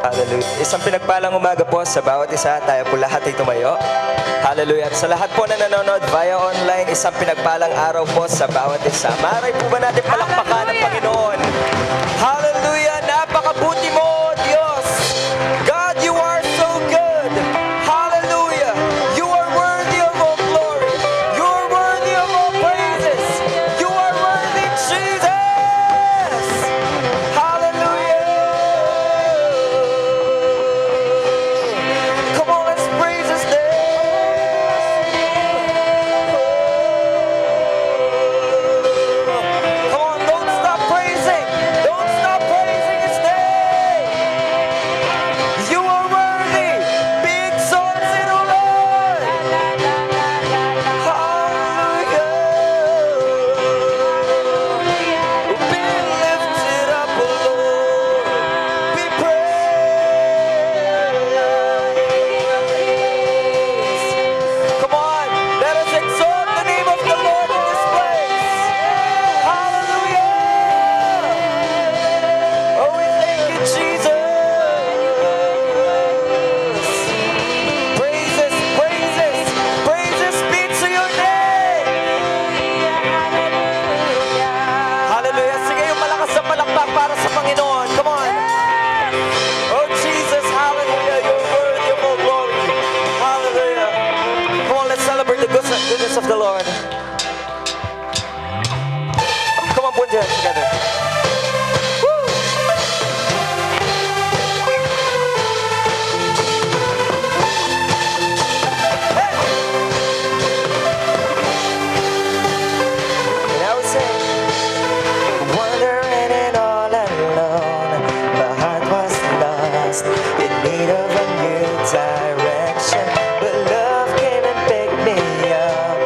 Hallelujah. Isang pinagpalang umaga po sa bawat isa. Tayo po lahat ay tumayo. Hallelujah. At sa lahat po na nanonood via online, isang pinagpalang araw po sa bawat isa. Maaari po ba natin palakpakan ng Panginoon? Hallelujah. Napakabuti mo, Diyos. God, you are so good. Hallelujah. You are worthy of all glory. You are worthy of all praises. You are worthy, Jesus. Hallelujah. Come on, let's praise His name. Come on, don't stop praising. Don't stop praising His name. You are worthy. Be exalted, O Lord. Hallelujah. Be lifted up, O Lord. Be praised. Come on, let us exalt the name of the Lord in this place. Hallelujah. Oh, we thank you, Jesus. Praises, praises, praises be to your name. Hallelujah. Sige, yung malakas na palakpak para sa Panginoon. Come on. Oh, Jesus, hallelujah. You're worthy of all glory. Hallelujah. Come on, let's celebrate the goodness of the Lord. Come on, put your hands together. Woo! Hey! And I would say, wandering and all alone, my heart was lost, in need of a new direction. But love came and picked me up.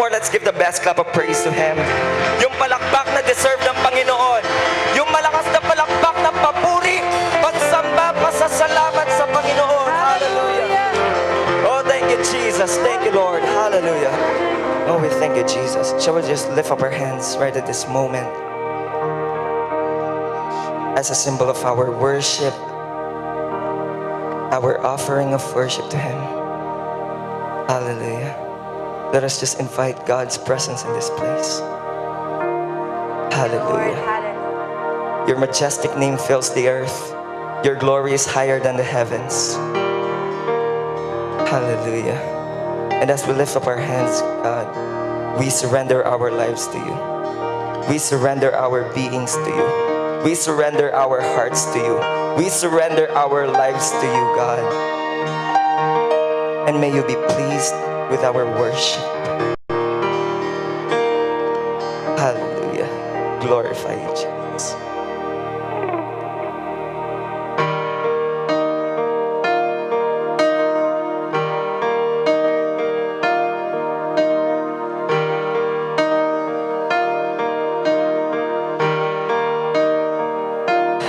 more, let's give the best clap of praise to Him. Yung palakpak na deserve ng Panginoon. Yung malakas na palakpak ng papuri, pagsamba, pasasalamat sa Panginoon. Hallelujah. Oh, thank you, Jesus. Thank you, Lord. Hallelujah. Oh, we thank you, Jesus. Shall we just lift up our hands right at this moment as a symbol of our worship, our offering of worship to Him. Hallelujah. Let us just invite God's presence in this place. Hallelujah. Your majestic name fills the earth. Your glory is higher than the heavens. Hallelujah. And as we lift up our hands, God, we surrender our lives to you. We surrender our beings to you. We surrender our hearts to you. We surrender our lives to you, God. And may you be pleased with our worship. Hallelujah. Glorify you, Jesus.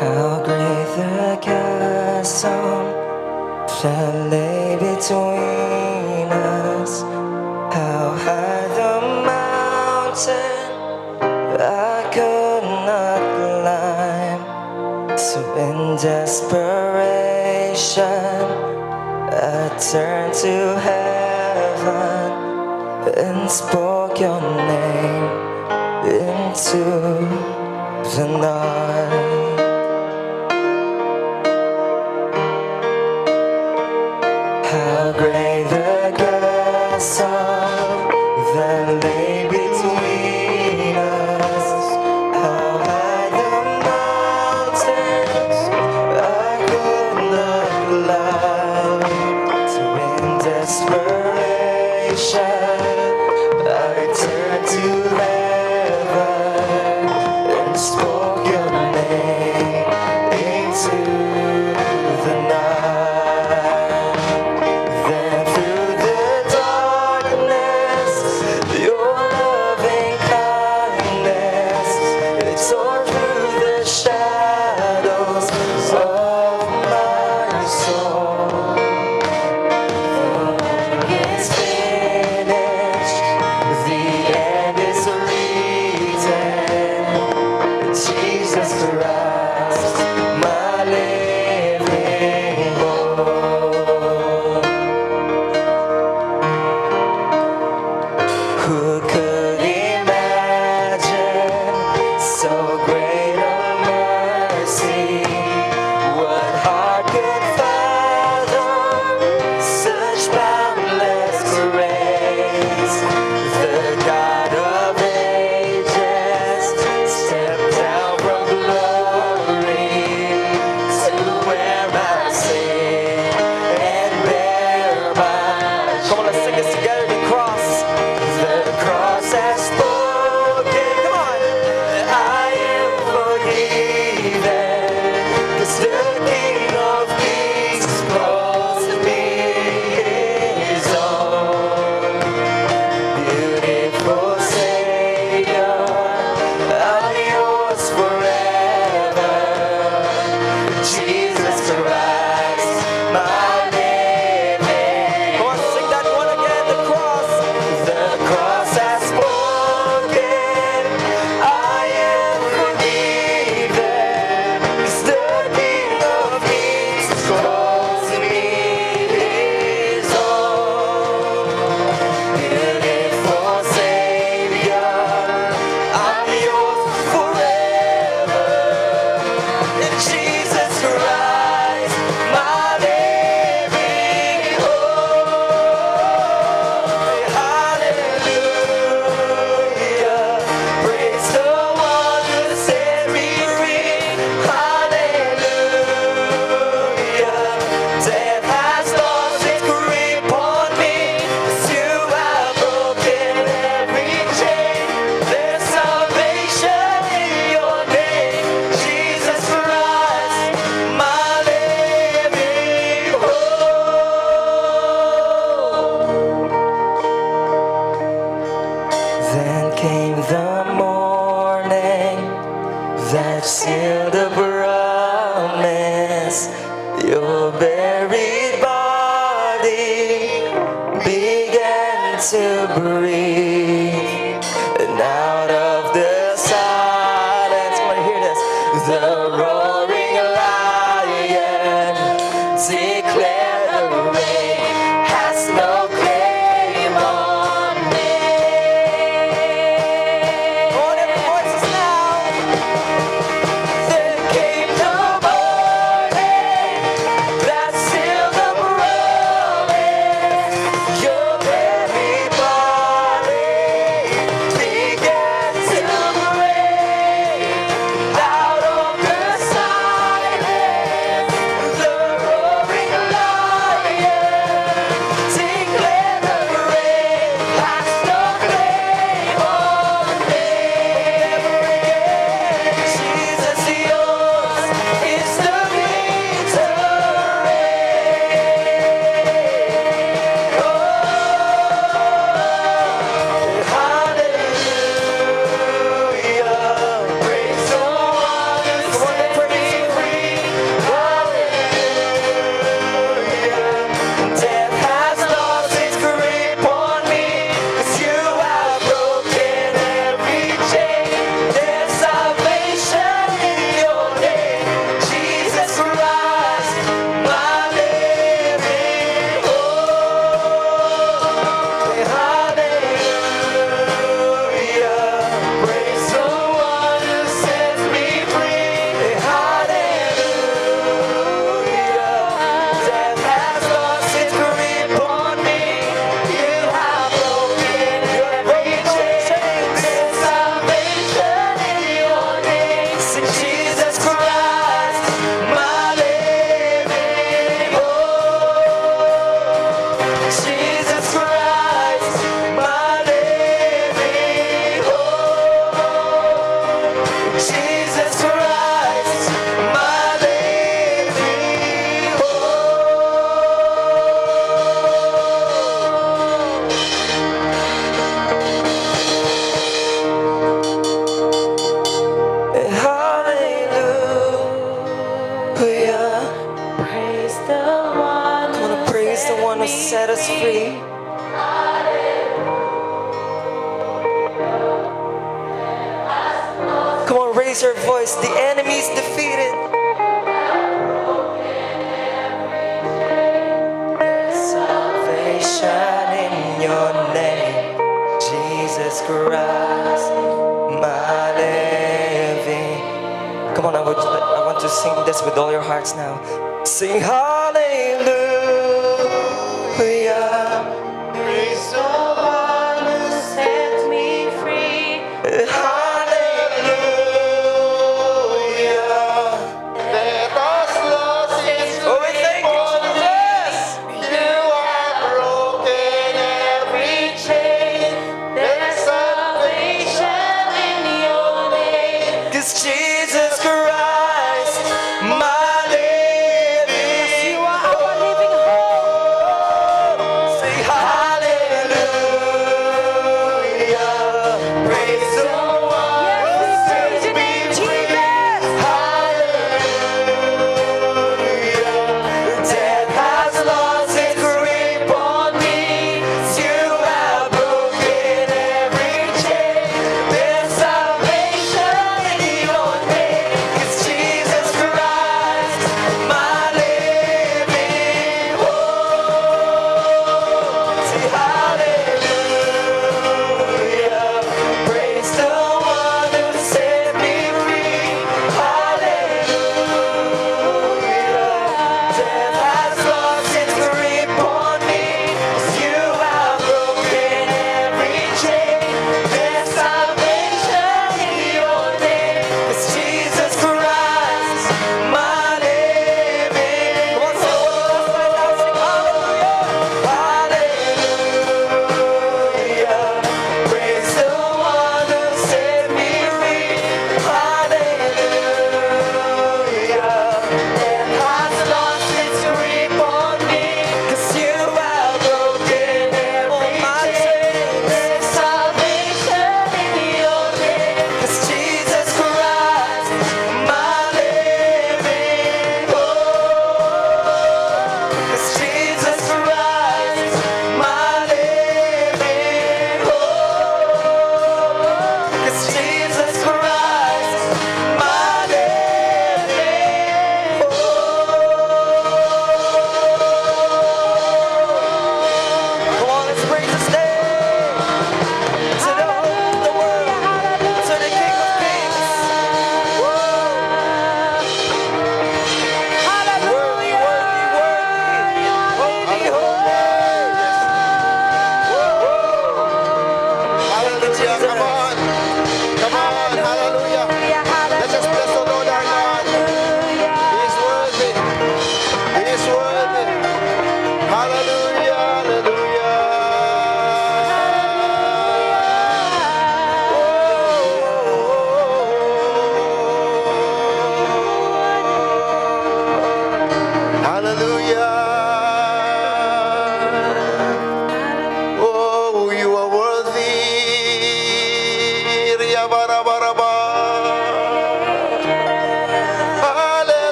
How great the chasm that lay between us. How high the mountain I could not climb. So in desperation I turned to heaven and spoke your name into the night. How great the chasm that lay between us. How high the mountains I could not climb. So in desperation I turned to heaven and spoke your name into the night. Then to breathe. And out of the silence, come on, hear this. The roaring lion declare the rain has no claim on me. Come on, every voices now. Then came the morning that sealed the promise. Your very body began to break. Out of the silence, the roaring lion declared the rain has no claim on me. Jesus, yours is the victory. Oh, hallelujah. Praise the one who set me free. Hallelujah. Death has lost its grip on me, 'cause you have broken every chain. There's salvation in your name, Jesus Christ, my living hope. Hallelujah. Praise the one who sets me free. Hallelujah. Death has lost its grip on me. You have broken every chain. There's salvation in your name, Jesus Christ, my living hope. Jesus Christ, my living hope. Jesus Christ, my living hope. Hallelujah. Praise the one. I want to praise the one who set us free. Come on, raise your voice. The enemy's defeated. Salvation in your name, Jesus Christ, my living. Come on, I want to sing this with all your hearts now. Sing hallelujah. Praise the one who sets me free. Hallelujah. Let us lost its Oh, we thank you, Jesus. You have broken every chain. There's salvation in your name. 'Cause Jesus Christ, my living, You are our living hope. say hallelujah.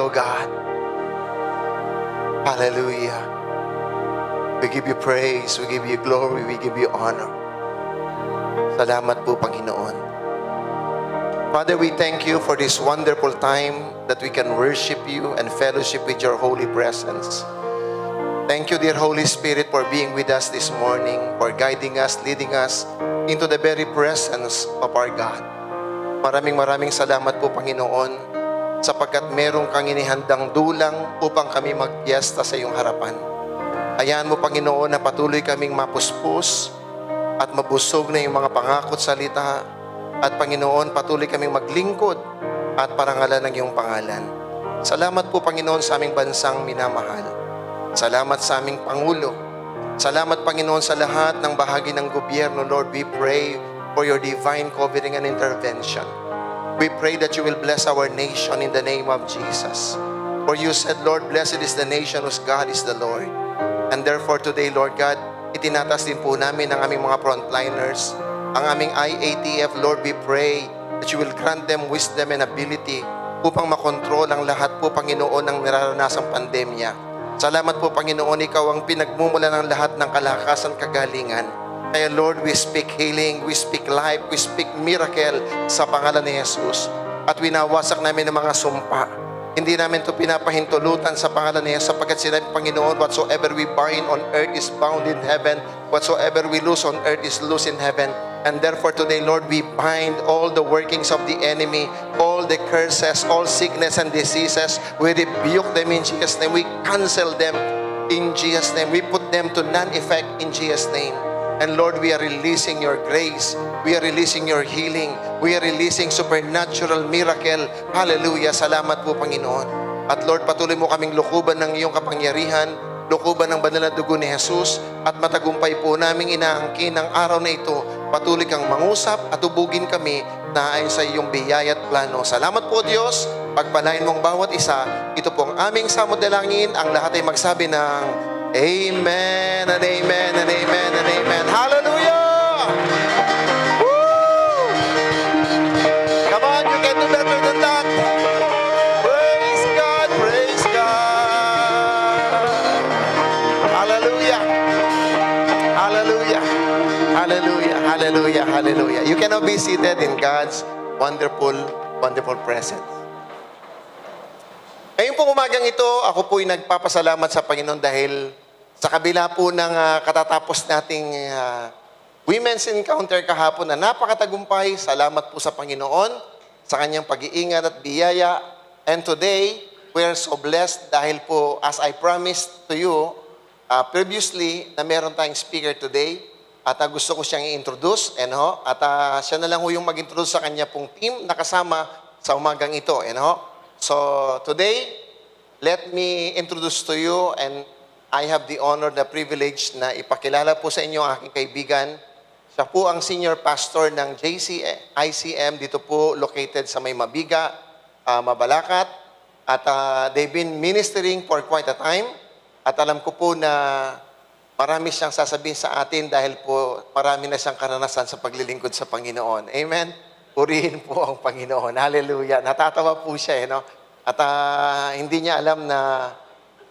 O God. Hallelujah. We give you praise, we give you glory, we give you honor. Salamat po, Panginoon. Father, we thank you for this wonderful time that we can worship you and fellowship with your holy presence. Thank you, dear Holy Spirit, for being with us this morning, for guiding us, leading us into the very presence of our God. Maraming salamat po, Panginoon, sapagkat merong kang inihandang dulang upang kami magpiesta sa iyong harapan. Hayaan mo, Panginoon, na patuloy kaming mapuspos at mabusog na yung mga pangakot salita. At Panginoon, patuloy kaming maglingkod at parangalan ng iyong pangalan. Salamat po, Panginoon, sa aming bansang minamahal. Salamat sa aming Pangulo. Salamat, Panginoon, sa lahat ng bahagi ng gobyerno. Lord, we pray for your divine covering and intervention. We pray that you will bless our nation in the name of Jesus. For you said, Lord, blessed is the nation whose God is the Lord. And therefore today, Lord God, itinatas din po namin ang aming mga frontliners, ang aming IATF. Lord, we pray that you will grant them wisdom and ability upang makontrol ang lahat po, Panginoon, ng nararanasang pandemya. Salamat po, Panginoon, ikaw ang pinagmumula ng lahat ng kalakasan, kagalingan. Kaya Lord, we speak healing, we speak life, we speak miracle sa pangalan ni Jesus. At winawasak namin ng mga sumpa. Hindi namin ito pinapahintulutan sa pangalan ni Jesus, sapagkat sinabi, Panginoon, whatsoever we bind on earth is bound in heaven, whatsoever we loose on earth is loose in heaven. And therefore today, Lord, we bind all the workings of the enemy, all the curses, all sickness and diseases. We rebuke them in Jesus' name. We cancel them in Jesus' name. We put them to non-effect in Jesus' name. And Lord, we are releasing your grace. We are releasing your healing. We are releasing supernatural miracle. Hallelujah. Salamat po, Panginoon. At Lord, patuloy mo kaming lukuban ng iyong kapangyarihan, lukuban ng banal na dugo ni Jesus, at matagumpay po naming inaangkin ng araw na ito. Patuloy kang mangusap at ubugin kami na ayon sa iyong biyaya at plano. Salamat po, Diyos. Pagpalain mong bawat isa. Ito po ang aming samudalangin. Ang lahat ay magsabi ng Amen and Amen and Amen and Amen. Hallelujah! Woo! Come on, you can do better than that. Praise God, praise God. Hallelujah. Hallelujah. Hallelujah. Hallelujah. Hallelujah. You cannot be seated in God's wonderful, wonderful presence. Ngayon pong umagang ito, ako po'y nagpapasalamat sa Panginoon dahil sa kabila po ng katatapos nating Women's Encounter kahapon na napakatagumpay, salamat po sa Panginoon sa kanyang pag-iingat at biyaya. And today, we are so blessed dahil po, as I promised to you previously, na meron tayong speaker today at gusto ko siyang i-introduce. At siya na lang ho yung mag-introduce sa kanya pong team na kasama sa umagang ito. So, today, let me introduce to you, and I have the honor, the privilege na ipakilala po sa inyo ang aking kaibigan. Siya po ang senior pastor ng JCICM, dito po located sa May Mabiga, Mabalacat. At they've been ministering for quite a time. At alam ko po na marami siyang sasabihin sa atin dahil po marami na siyang karanasan sa paglilingkod sa Panginoon. Amen? Purihin po ang Panginoon. Hallelujah. Natatawa po siya. At hindi niya alam na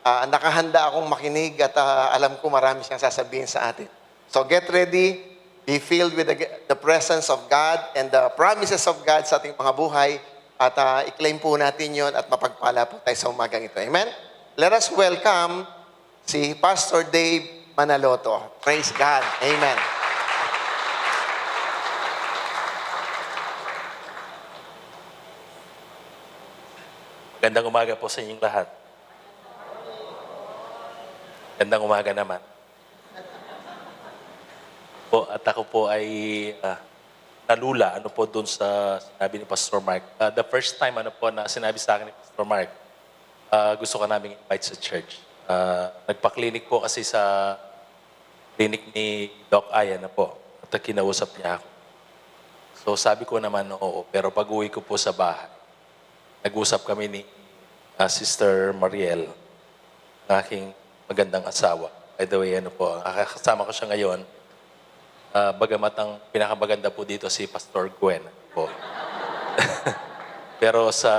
nakahanda akong makinig at alam ko marami siyang sasabihin sa atin. So get ready. Be filled with the presence of God and the promises of God sa ating mga buhay. At i-claim po natin yon at mapagpala po tayo sa umagang ito. Amen? Let us welcome si Pastor Dave Manaloto. Praise God. Amen. Gandang umaga po sa inyong lahat. Gandang umaga naman. Po, at ako po ay nalula doon sa sinabi ni Pastor Mark. The first time na sinabi sa akin ni Pastor Mark, gusto ka namin invite sa church. Nagpa-clinic po kasi sa clinic ni Doc Aya at kinausap niya ako. So sabi ko naman oo, pero pag-uwi ko po sa bahay, nag-usap kami ni Sister Mariel, ng aking magandang asawa. By the way, kasama ko siya ngayon. Bagamat ang pinakamaganda po dito si Pastor Gwen po. Pero sa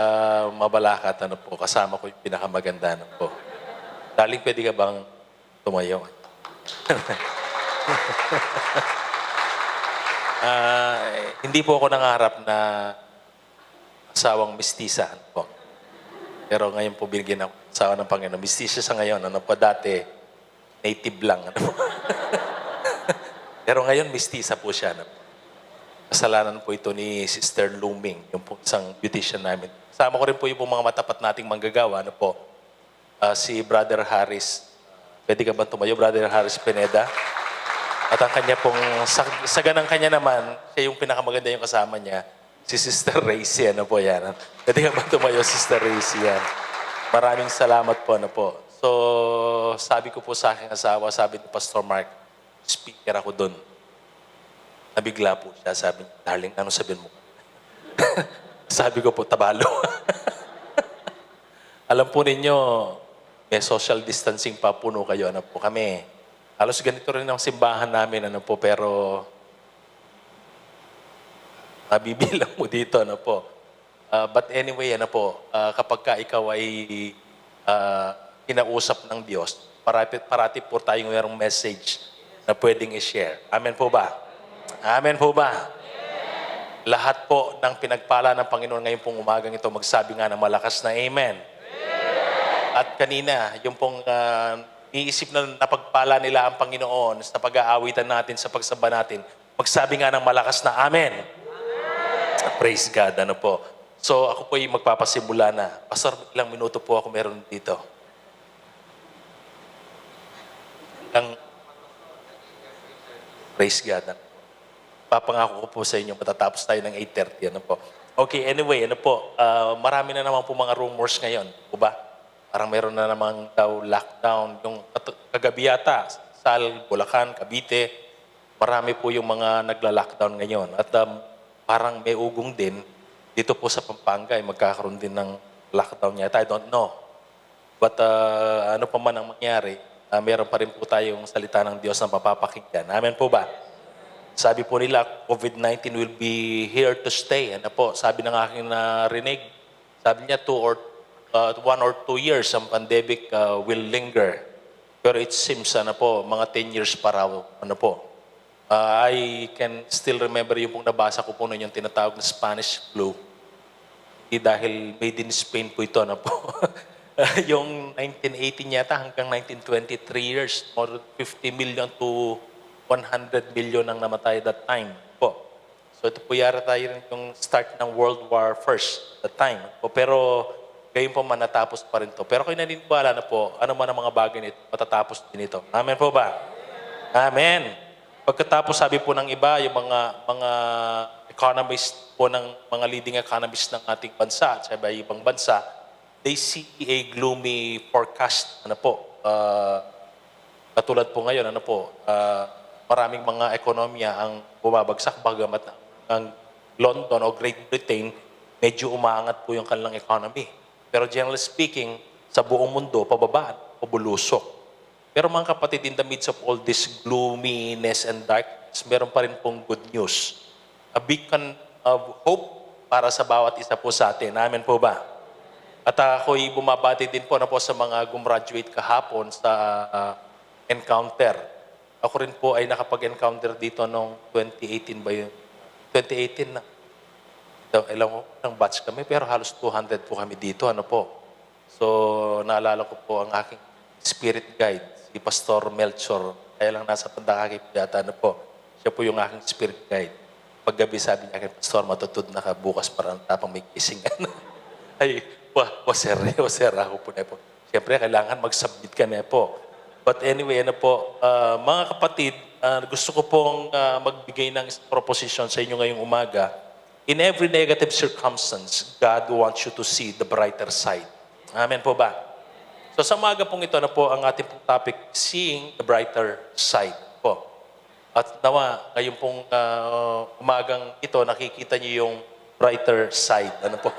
Mabalacat, ano po, kasama ko yung pinakamaganda, ano po. Darling, pwede ka bang tumayo? Hindi po ako nangarap na asawang mistisa, ano po. Pero ngayon po binigyan ako ng asawa ng Panginoon. Mistisa sa ngayon, ano po, dati native lang, ano po. Pero ngayon, mistisa po siya, ano po. Kasalanan po ito ni Sister Luming, yung po isang beautician namin. Kasama ko rin po yung mga matapat nating manggagawa, ano po, si Brother Harris. Pwede ka ba tumayo, Brother Harris Pineda? At ang kanya pong, sa ganang kanya naman, siya yung pinakamaganda yung kasama niya, si Sister Racy, ano po yan. Pwede ka ba tumayo, Sister Racy yan? Maraming salamat po, ano po. So, sabi ko po sa aking asawa, sabi ni Pastor Mark, speaker ako doon. Nabigla po siya, sabi niya, darling, ano sabihin mo? Sabi ko po, tabalo. Alam po ninyo, may social distancing pa puno kayo, ano po kami. Halos ganito rin ang simbahan namin, ano po, pero mabibilang mo dito, ano po. But anyway, ano po, kapag ka ikaw ay kinausap ng Diyos, parati po tayong mayroong message na pwedeng i-share. Amen po ba? Amen po ba? Lahat po ng pinagpala ng Panginoon ngayon pong umagang ito, magsabi nga ng malakas na Amen. At kanina, yung pong iisip na napagpala nila ang Panginoon sa pag-aawitan natin, sa pagsamba natin, magsabi nga ng malakas na Amen. Praise God, ano po. So ako po ay magpapasimula na. Pastor, ilang minuto po ako meron dito. Praise God. Papangako ko po sa inyo, matatapos tayo ng 8:30. Ano po? Okay, anyway, ano po, marami na naman po mga rumors ngayon. O ba? Parang meron na naman daw lockdown. Yung kagabi yata, Sal, Bulacan, Cavite, marami po yung mga nagla-lockdown ngayon. At parang may ugong din, dito po sa Pampanga, ay magkakaroon din ng lockdown yata. I don't know. But ano pa man ang mangyari, meron pa rin po tayong salita ng Diyos na mapapakinggan. Amen po ba? Sabi po nila, COVID-19 will be here to stay. Ano po, sabi ng aking narinig, sabi niya 1 or 2 years ang pandemic will linger. Pero it seems, ano po, mga 10 years pa raw, ano po. I can still remember yung pong nabasa ko po noon, yung tinatawag na Spanish flu. Dahil made in Spain po ito, ano po. Yung 1918 yata hanggang 1923 years, more than 50 million to 100 million ang namatay that time po. So ito po yara tayo rin yung start ng World War First that time po. Pero gayon po man natapos pa rin to. Pero kayo naniniwala na po, ano man ang mga bagay nito, matatapos din ito. Amen po ba? Amen. Pagkatapos sabi po ng iba, yung mga economists po ng mga leading economists ng ating bansa at sa ibang bansa, they see a gloomy forecast. Ano po? Katulad po ngayon, ano po? Maraming mga ekonomiya ang bumabagsak, bagamat ang London o Great Britain, medyo umaangat po yung kanilang economy. Pero generally speaking, sa buong mundo, pababaan o bulusok. Pero mga kapatid, in the midst of all this gloominess and darkness, meron pa rin pong good news. A beacon of hope para sa bawat isa po sa atin. Amen po ba? At ako'y bumabati din po na po sa mga gumraduate kahapon sa encounter. Ako rin po ay nakapag-encounter dito noong 2018 ba yun? 2018 na. Ilang ng batch kami, pero halos 200 po kami dito. Ano po? So, naalala ko po ang aking spirit guide, si Pastor Melchor. Kaya lang nasa pandakakip yata. Ano po? Siya po yung aking spirit guide. Paggabi sabi niya akin, Pastor, matutod na ka bukas para tapang may kissing. Ay, waser ako po na po. Siyempre, kailangan mag-submit ka na po. But anyway, ano po, mga kapatid, gusto ko pong magbigay ng proposition sa inyo ngayong umaga. In every negative circumstance, God wants you to see the brighter side. Amen po ba? So sa umaga pong ito na po ang ating pong topic, seeing the brighter side po. At nawa, ngayon pong umagang ito, nakikita niyo yung brighter side. Ano po?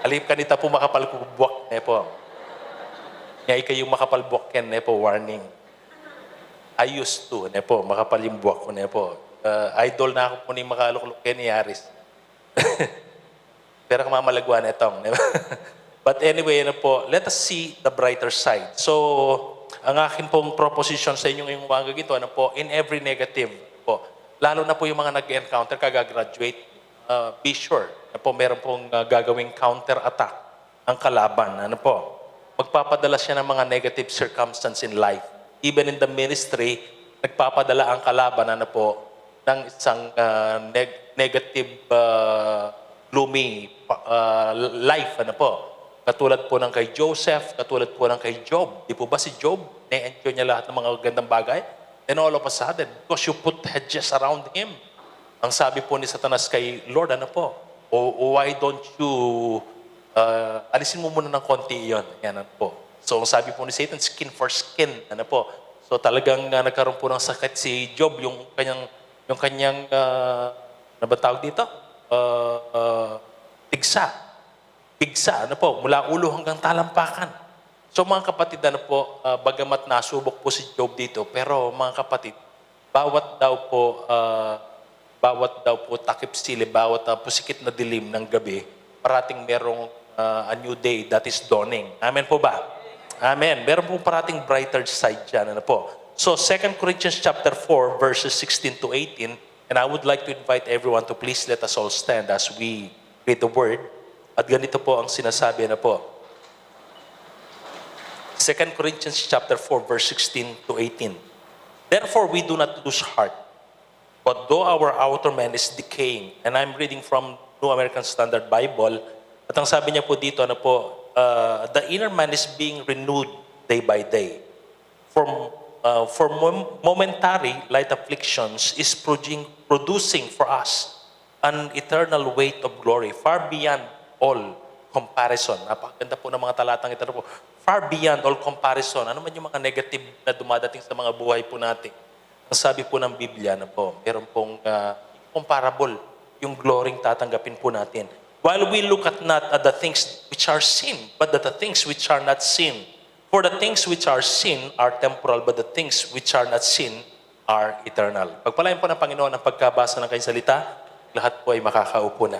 Alip kanita po makapalkubuak na po. Ngayon kayong makapalbuak yan na po, warning. I used to, na po, makapal yung buwak ko na po. Idol na ako po ni makaluklok kay ni Yaris. Pero kamamalagwan itong. Di ba? But anyway, ano po, let us see the brighter side. So, ang akin pong proposition sa inyo ngayong umaga ito, ano po, in every negative po, lalo na po yung mga nag-encounter, kagagraduate, be sure na po meron pong gagawing counter-attack ang kalaban. Ano po, magpapadala siya ng mga negative circumstance in life. Even in the ministry, nagpapadala ang kalaban, ano po, ng isang negative, gloomy life, ano po. Katulad po ng kay Joseph, katulad po ng kay Job. Di po ba si Job, na-enjoy niya lahat ng mga gandang bagay? And all of a sudden, because you put hedges around him, ang sabi po ni Satanas kay Lord, ano po, why don't you, alisin mo muna ng konti iyon. Yan, ano po. So, ang sabi po ni Satan, skin for skin, ano po. So, talagang nagkaroon po ng sakit si Job, yung kanyang, ano ba tawag dito? Pigsa, ano po, mula ulo hanggang talampakan. So mga kapatid, ano po, bagamat nasubok po si Job dito, pero mga kapatid, bawat daw po takip sili, bawat pusikit na dilim ng gabi, parating merong a new day that is dawning. Amen po ba? Amen. Meron po parating brighter side dyan, ano po. So 2 Corinthians chapter 4, verses 16 to 18, and I would like to invite everyone to please let us all stand as we read the word. At ganito po ang sinasabi na po. 2 Corinthians chapter 4, verse 16 to 18. Therefore, we do not lose heart. But though our outer man is decaying, and I'm reading from New American Standard Bible, at ang sabi niya po dito, ano po, the inner man is being renewed day by day. For momentary light afflictions is producing for us an eternal weight of glory, far beyond all comparison. Napakaganda po ng mga talatang ito po. Far beyond all comparison. Ano man yung mga negative na dumadating sa mga buhay po natin. Ang sabi po ng Biblia na po, meron pong comparable yung gloryng tatanggapin po natin. While we look at not at the things which are sin, but at the things which are not sin. For the things which are sin are temporal, but the things which are not sin are eternal. Pagpalain po ng Panginoon ang pagkabasa ng kanyang salita, lahat po ay makakaupo na.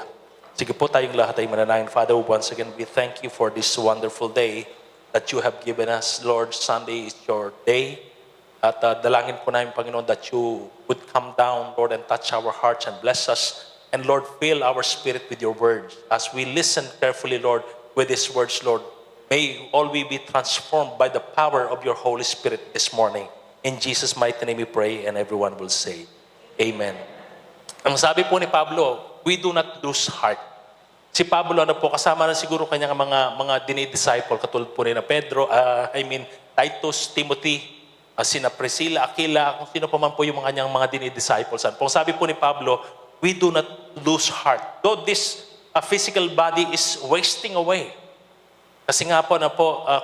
Sige po tayong lahat ay mananahin. Father, once again, we thank you for this wonderful day that you have given us. Lord, Sunday is your day. At dalangin po namin, Panginoon, that you would come down, Lord, and touch our hearts and bless us. And Lord, fill our spirit with your words. As we listen carefully, Lord, with these words, Lord, may all we be transformed by the power of your Holy Spirit this morning. In Jesus' mighty name we pray, and everyone will say, Amen. Ang sabi po ni Pablo, we do not lose heart. Si Pablo, ano po, kasama na siguro kanyang mga dinidisciple, katulad po ni na Pedro, Titus, Timothy, sina Priscilla, Aquila, kung sino pa man po yung kanyang mga dinidisciples. Kung sabi po ni Pablo, we do not lose heart. Though this physical body is wasting away. Kasi nga po,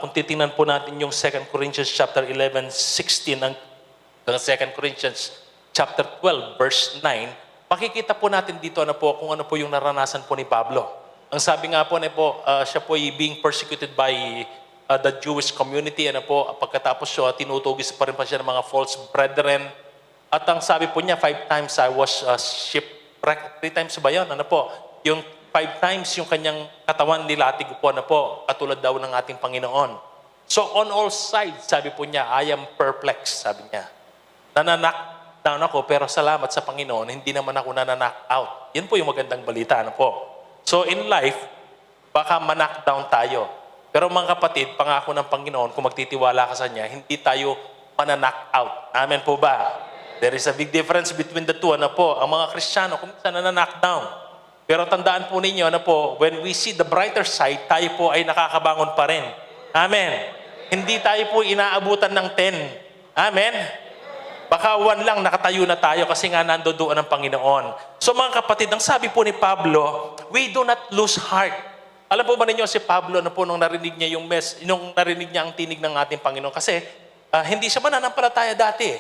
kung titingnan po natin yung 2 Corinthians chapter 11, 16, ng 2 Corinthians chapter 12, verse 9, makikita po natin dito kung ano po yung naranasan po ni Pablo. Ang sabi nga po siya po ay being persecuted by the Jewish community. Pagkatapos siya, tinutugis pa rin pa siya ng mga false brethren. At ang sabi po niya, 5 times I was shipwrecked. 3 times ba yun? Yung 5 times yung kanyang katawan nilatig po, katulad daw ng ating Panginoon. So on all sides, sabi po niya, I am perplexed, sabi niya. Nananak down ako, pero salamat sa Panginoon, hindi naman ako na-knock out. Yan po yung magandang balita. So in life, baka ma-knock down tayo. Pero mga kapatid, pangako ng Panginoon, kung magtitiwala ka sa Niya, hindi tayo ma-knock out. Amen po ba? There is a big difference between the two. Ang mga Kristiyano, kung minsan na-knock down. Pero tandaan po ninyo, when we see the brighter side, tayo po ay nakakabangon pa rin. Amen. Hindi tayo po inaabutan ng 10. Amen. Baka 1 lang nakatayo na tayo kasi nga nandoon ang Panginoon. So mga kapatid, ang sabi po ni Pablo, we do not lose heart. Alam po ba ninyo si Pablo nung narinig niya nung narinig niya ang tinig ng ating Panginoon kasi hindi siya mananampalataya dati.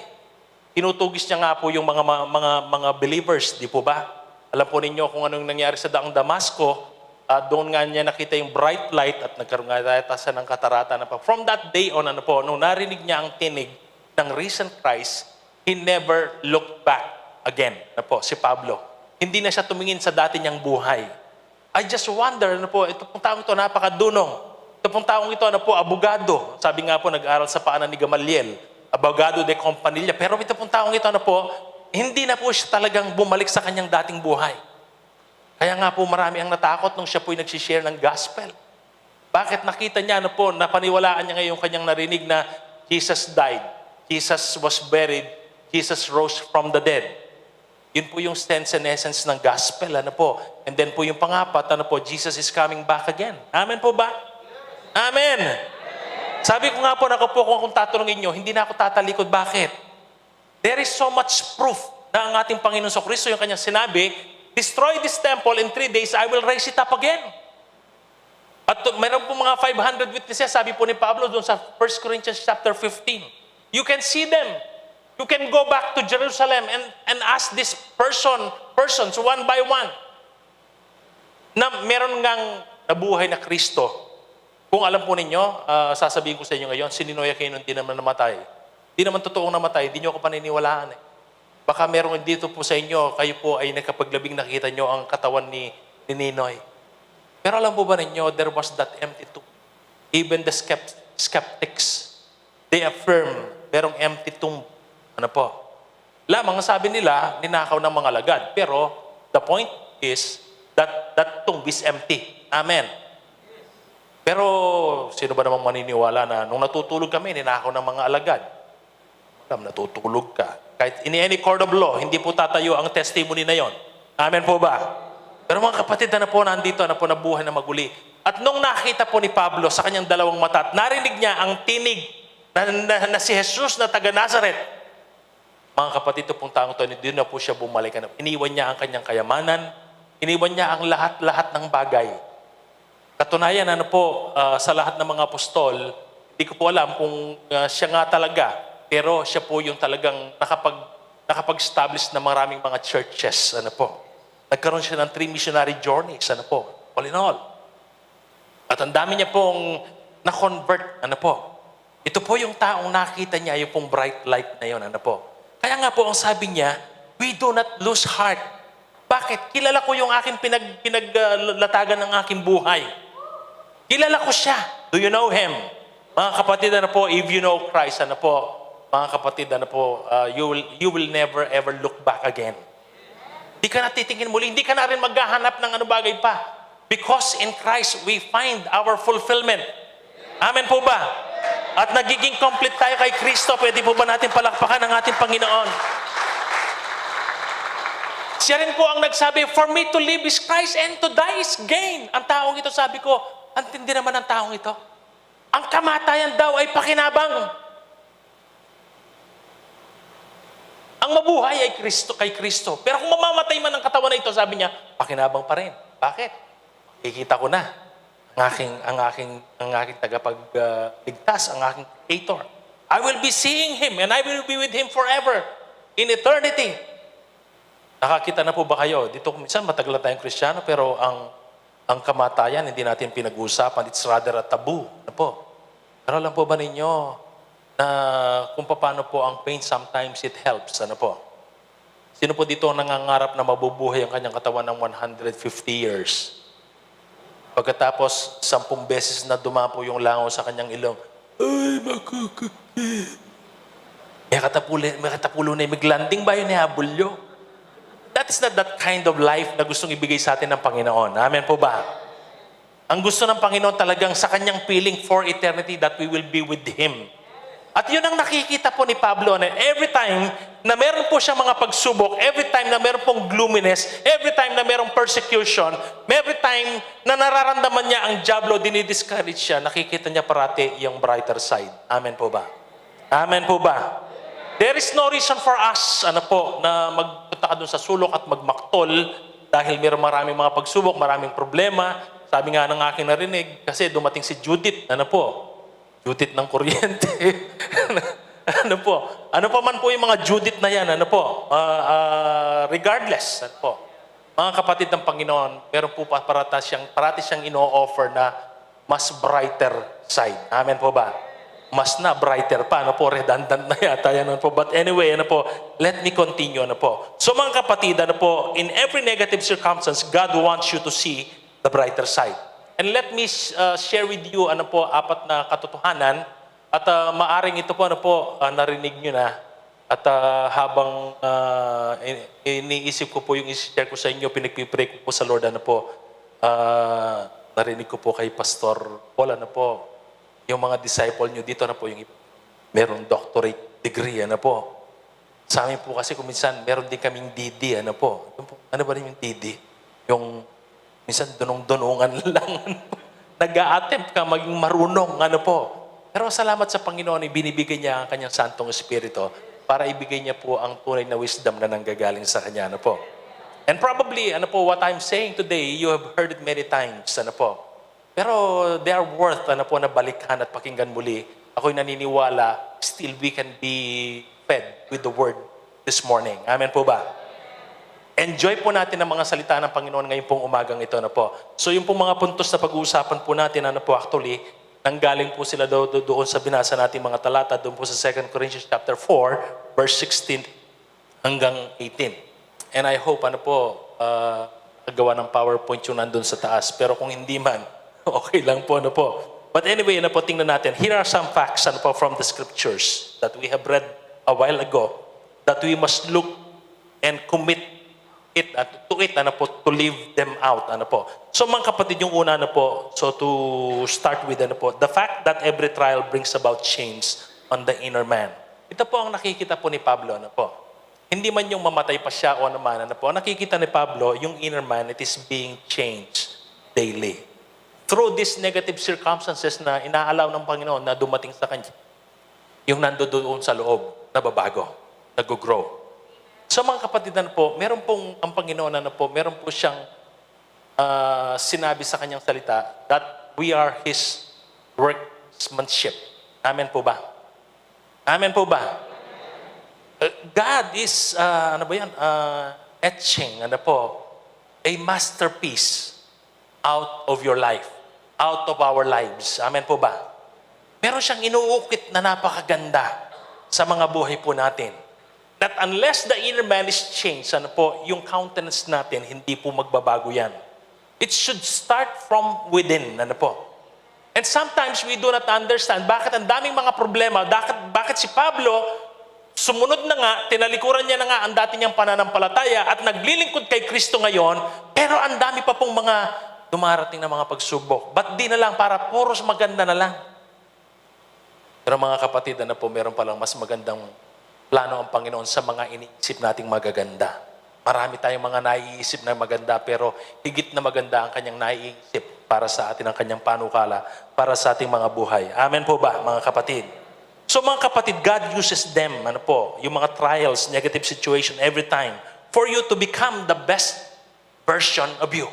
Tinutugis niya nga po yung mga believers, di po ba? Alam po ninyo kung anong nangyari sa daang Damasco, doon nga niya nakita yung bright light at nagkaroon nga tayo ng katarata. From that day on, nung narinig niya ang tinig ng risen Christ, he never looked back again. Si Pablo. Hindi na siya tumingin sa dati niyang buhay. I just wonder, ano po, ito pong taong ito, napakadunong. Ito pong taong ito, ano po, abogado. Sabi nga po, nag-aral sa paanan ni Gamaliel. Abogado de Campanilla. Pero ito pong taong ito, ano po, hindi na po siya talagang bumalik sa kanyang dating buhay. Kaya nga po marami ang natakot nung siya po'y nagsishare ng gospel. Bakit nakita niya, ano po, napaniwalaan niya ngayon kanyang narinig na Jesus died, Jesus was buried, Jesus rose from the dead. Yun po yung sense and essence ng gospel, ano po. And then po yung pangapat, ano po, Jesus is coming back again. Amen po ba? Amen! Sabi ko nga po, kung tatanungin nyo, hindi na ako tatalikod. Bakit? There is so much proof na ang ating Panginoon sa Kristo, yung kanyang sinabi, destroy this temple in 3 days, I will raise it up again. At mayroon po mga 500 witnesses, sabi po ni Pablo doon sa 1 Corinthians chapter 15. You can see them. You can go back to Jerusalem and ask this persons one by one na meron ngang nabuhay na Kristo. Kung alam po ninyo, sasabihin ko sa inyo ngayon, si Ninoy Aquino hindi naman namatay. Hindi naman totoong namatay, hindi nyo ako paniniwalaan eh. Baka meron dito po sa inyo, kayo po ay nakapaglabing nakita nyo ang katawan ni Ninoy. Pero alam po ba ninyo, there was that empty tomb. Even the skeptics, they affirm, merong empty tomb. Ano po? Lamang sabi nila, ninakaw ng mga alagad. Pero the point is that tomb is empty. Amen. Pero sino ba namang maniniwala na nung natutulog kami, ninakaw ng mga alagad? Alam, natutulog ka. Kahit in any court of law, hindi po tatayo ang testimony na yon. Amen po ba? Pero mga kapatid, na po nandito, na po nabuhay na maguli. At nung nakita po ni Pablo sa kanyang dalawang mata, at narinig niya ang tinig na si Jesus na taga Nazareth. Mga kapatid, ito pong taong ito, hindi na po siya bumalik. Iniwan niya ang kanyang kayamanan, iniwan niya ang lahat-lahat ng bagay. Katunayan, sa lahat ng mga apostol, hindi ko po alam kung siya nga talaga, pero siya po yung talagang nakapag-establish na maraming mga churches. Nagkaroon siya ng 3 missionary journeys. All in all. At ang dami niya pong na-convert. Ito po yung taong nakita niya, yung pong bright light na yun. Kaya nga po ang sabi niya, we do not lose heart. Bakit? Kilala ko yung aking pinaglatagan ng aking buhay. Kilala ko siya. Do you know Him? Mga kapatid, if you know Christ, mga kapatid, you will never ever look back again. Hindi ka na titingin muli, hindi ka na rin maghahanap ng bagay pa. Because in Christ, we find our fulfillment. Amen po ba? At nagiging complete tayo kay Kristo. Pwede po ba natin palakpakan ang ating Panginoon? Siya rin po ang nagsabi, for me to live is Christ and to die is gain. Ang taong ito, sabi ko, antindi naman ang taong ito. Ang kamatayan daw ay pakinabang. Ang mabuhay ay kay Kristo. Pero kung mamamatay man ang katawan na ito, sabi niya, pakinabang pa rin. Bakit? Kikita ko na ang aking tagapagligtas, ang aking Creator. I will be seeing Him and I will be with Him forever in eternity. Nakakita na po ba kayo? Dito minsan matagal na tayong Kristiyano, pero ang kamatayan hindi natin pinag-uusapan. It's rather a taboo. Pero alam po ba ninyo na kung paano po ang pain, sometimes it helps. Sino po dito ang nangangarap na mabubuhay ang kanyang katawan ng 150 years? Pagkatapos, 10 beses na dumapo yung langaw sa kanyang ilong, ay, makakakit. May katapulo na maglanding ba yun ni Abulyo? That is not that kind of life na gustong ibigay sa atin ng Panginoon. Amen po ba? Ang gusto ng Panginoon talagang sa kanyang feeling for eternity that we will be with Him. At yun ang nakikita po ni Pablo na every time na meron po siyang mga pagsubok, every time na meron pong gloominess, every time na merong persecution, every time na nararamdaman niya ang diablo, dinidiscourage siya, nakikita niya parati yung brighter side. Amen po ba? Amen po ba? There is no reason for us, na magpunta ka dun sa sulok at magmaktol dahil maraming mga pagsubok, maraming problema. Sabi nga ng aking narinig, kasi dumating si Judith, Judith ng kuryente. Ano pa man po yung mga Judith na yan, regardless, mga kapatid ng Panginoon, meron po parati siyang ino-offer na mas brighter side. Amen po ba? mas na brighter pa, ano po, redundant na yata yan, ano po. But anyway, ano po, let me continue, ano po. So mga kapatid, ano po, in every negative circumstance, God wants you to see the brighter side. And let me share with you, ano po, 4 na katotohanan, at maaring ito po, ano po, narinig nyo na, at habang iniisip ko po yung i-share ko sa inyo, pinagpipray ko po sa Lord, ano po, narinig ko po kay Pastor Paul, ano po, yung mga disciple nyo dito na po, yung merong doctorate degree, ano po. Sa amin po kasi kung minsan, meron din kaming DD, ano po. Ano ba rin yung DD? Yung minsan dunong-dunungan lang. Ano po. Nag-a-attempt ka maging marunong, ano po. Pero salamat sa Panginoon, ibinibigay niya ang kanyang Santong Espiritu para ibigay niya po ang tunay na wisdom na nanggagaling sa kanya, ano po. And probably, ano po, what I'm saying today, you have heard it many times, ano po. Pero they are worth, ano po, na balikan at pakinggan muli. Ako'y naniniwala, still we can be fed with the word this morning. Amen po ba? Enjoy po natin ang mga salita ng Panginoon ngayon pong umagang ito, ano po. So yung pong mga puntos na pag-uusapan po natin, ano po, actually, nanggaling po sila doon sa binasa nating mga talata, doon po sa 2 Corinthians chapter 4, verse 16 hanggang 18. And I hope, ano po, nagawa ng PowerPoint yung nandun sa taas. Pero kung hindi man, okay lang po, ano po. But anyway, ano po, tingnan natin. Here are some facts, ano po, from the scriptures that we have read a while ago that we must look and commit it, to it, ano po, to live them out, ano po. So mga kapatid, yung una, ano po, so to start with, ano po, the fact that every trial brings about change on the inner man. Ito po ang nakikita po ni Pablo, ano po. Hindi man yung mamatay pa siya o naman, ano po. Nakikita ni Pablo, yung inner man, it is being changed daily. Through these negative circumstances na inaalaw ng Panginoon na dumating sa kanya, yung nandoon sa loob, nababago, nag-grow. So mga kapatid, ano po, meron pong ang Panginoon, ano po, meron po siyang sinabi sa kanyang salita that we are His workmanship. Amen po ba? Amen po ba? God is, ano ba yan, etching, ano po, a masterpiece out of your life, out of our lives. Amen po ba? Meron siyang inuukit na napakaganda sa mga buhay po natin. That unless the inner man is changed, ano po, yung countenance natin, hindi po magbabago yan. It should start from within, ano po. And sometimes we do not understand bakit ang daming mga problema, bakit si Pablo, sumunod na nga, tinalikuran niya na nga ang dati niyang pananampalataya at naglilingkod kay Kristo ngayon, pero ang dami pa pong mga dumarating na mga pagsubok. Ba't di na lang para puros maganda na lang? Pero mga kapatid, ano po, meron palang mas magandang plano ang Panginoon sa mga iniisip nating magaganda. Marami tayong mga naiisip na maganda, pero higit na maganda ang kanyang naiisip para sa atin, ang kanyang panukala, para sa ating mga buhay. Amen po ba, mga kapatid? So mga kapatid, God uses them, ano po, yung mga trials, negative situation every time for you to become the best version of you.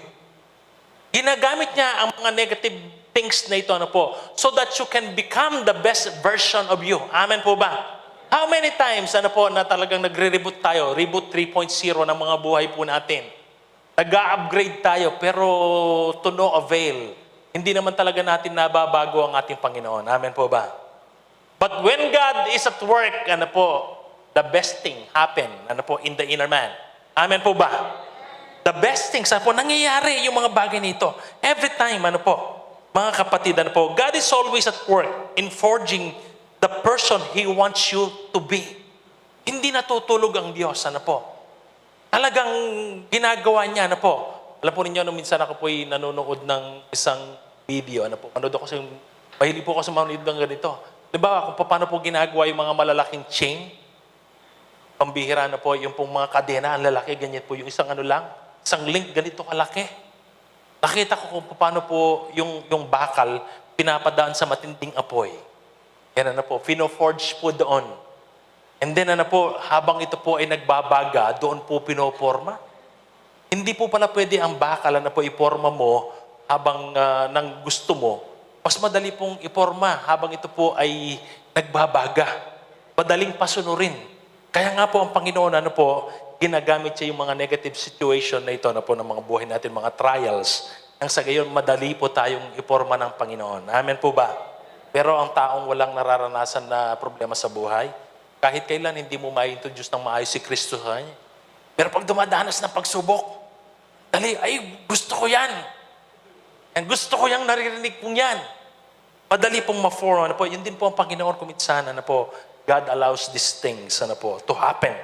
Ginagamit niya ang mga negative things na ito, ano po, so that you can become the best version of you. Amen po ba? How many times, ano po, na talagang nagre-reboot tayo, reboot 3.0 ng mga buhay po natin. Nag-upgrade tayo, pero to no avail. Hindi naman talaga natin nababago ang ating Panginoon. Amen po ba? But when God is at work, ano po, the best thing happen, ano po, in the inner man. Amen po ba? The best things, ano po, nangyayari yung mga bagay nito. Every time, ano po, mga kapatid, ano po, God is always at work in forging the person He wants you to be. Hindi natutulog ang Diyos, ano po. Talagang ginagawa niya, ano po. Alam po ninyo, nung minsan ako po'y nanonood ng isang video, ano po, manood ako mahilig po ako sa manood ng ganito. Diba, kung paano po ginagawa yung mga malalaking chain, pambihira na po, yung pong mga kadena, ang lalaki, ganyan po, yung isang ano lang, isang link, ganito kalaki. Nakita ko kung paano po yung bakal, pinapadaan sa matinding apoy. Yan ano po, fino-forge po doon. And then ano po, habang ito po ay nagbabaga, doon po pinoporma. Hindi po pala pwede ang bakal na po iporma mo habang nang gusto mo. Mas madali pong iporma habang ito po ay nagbabaga. Madaling pasunurin. Kaya nga po ang Panginoon, ano po, ginagamit siya yung mga negative situation na ito, ano po, ng mga buhay natin, mga trials. Ang sa gayon, madali po tayong iporma ng Panginoon. Amen po ba? Pero ang taong walang nararanasan na problema sa buhay, kahit kailan hindi mo ma-introduce ng maayos si Kristo sa kanya. Pero pag dumadanas ng pagsubok, dali, ay gusto ko yan. And gusto ko yung naririnig kong yan. Madali pong ma-form, ano po, yun din po ang Panginoon kumitsan, ano po, God allows these things, ano po, to happen.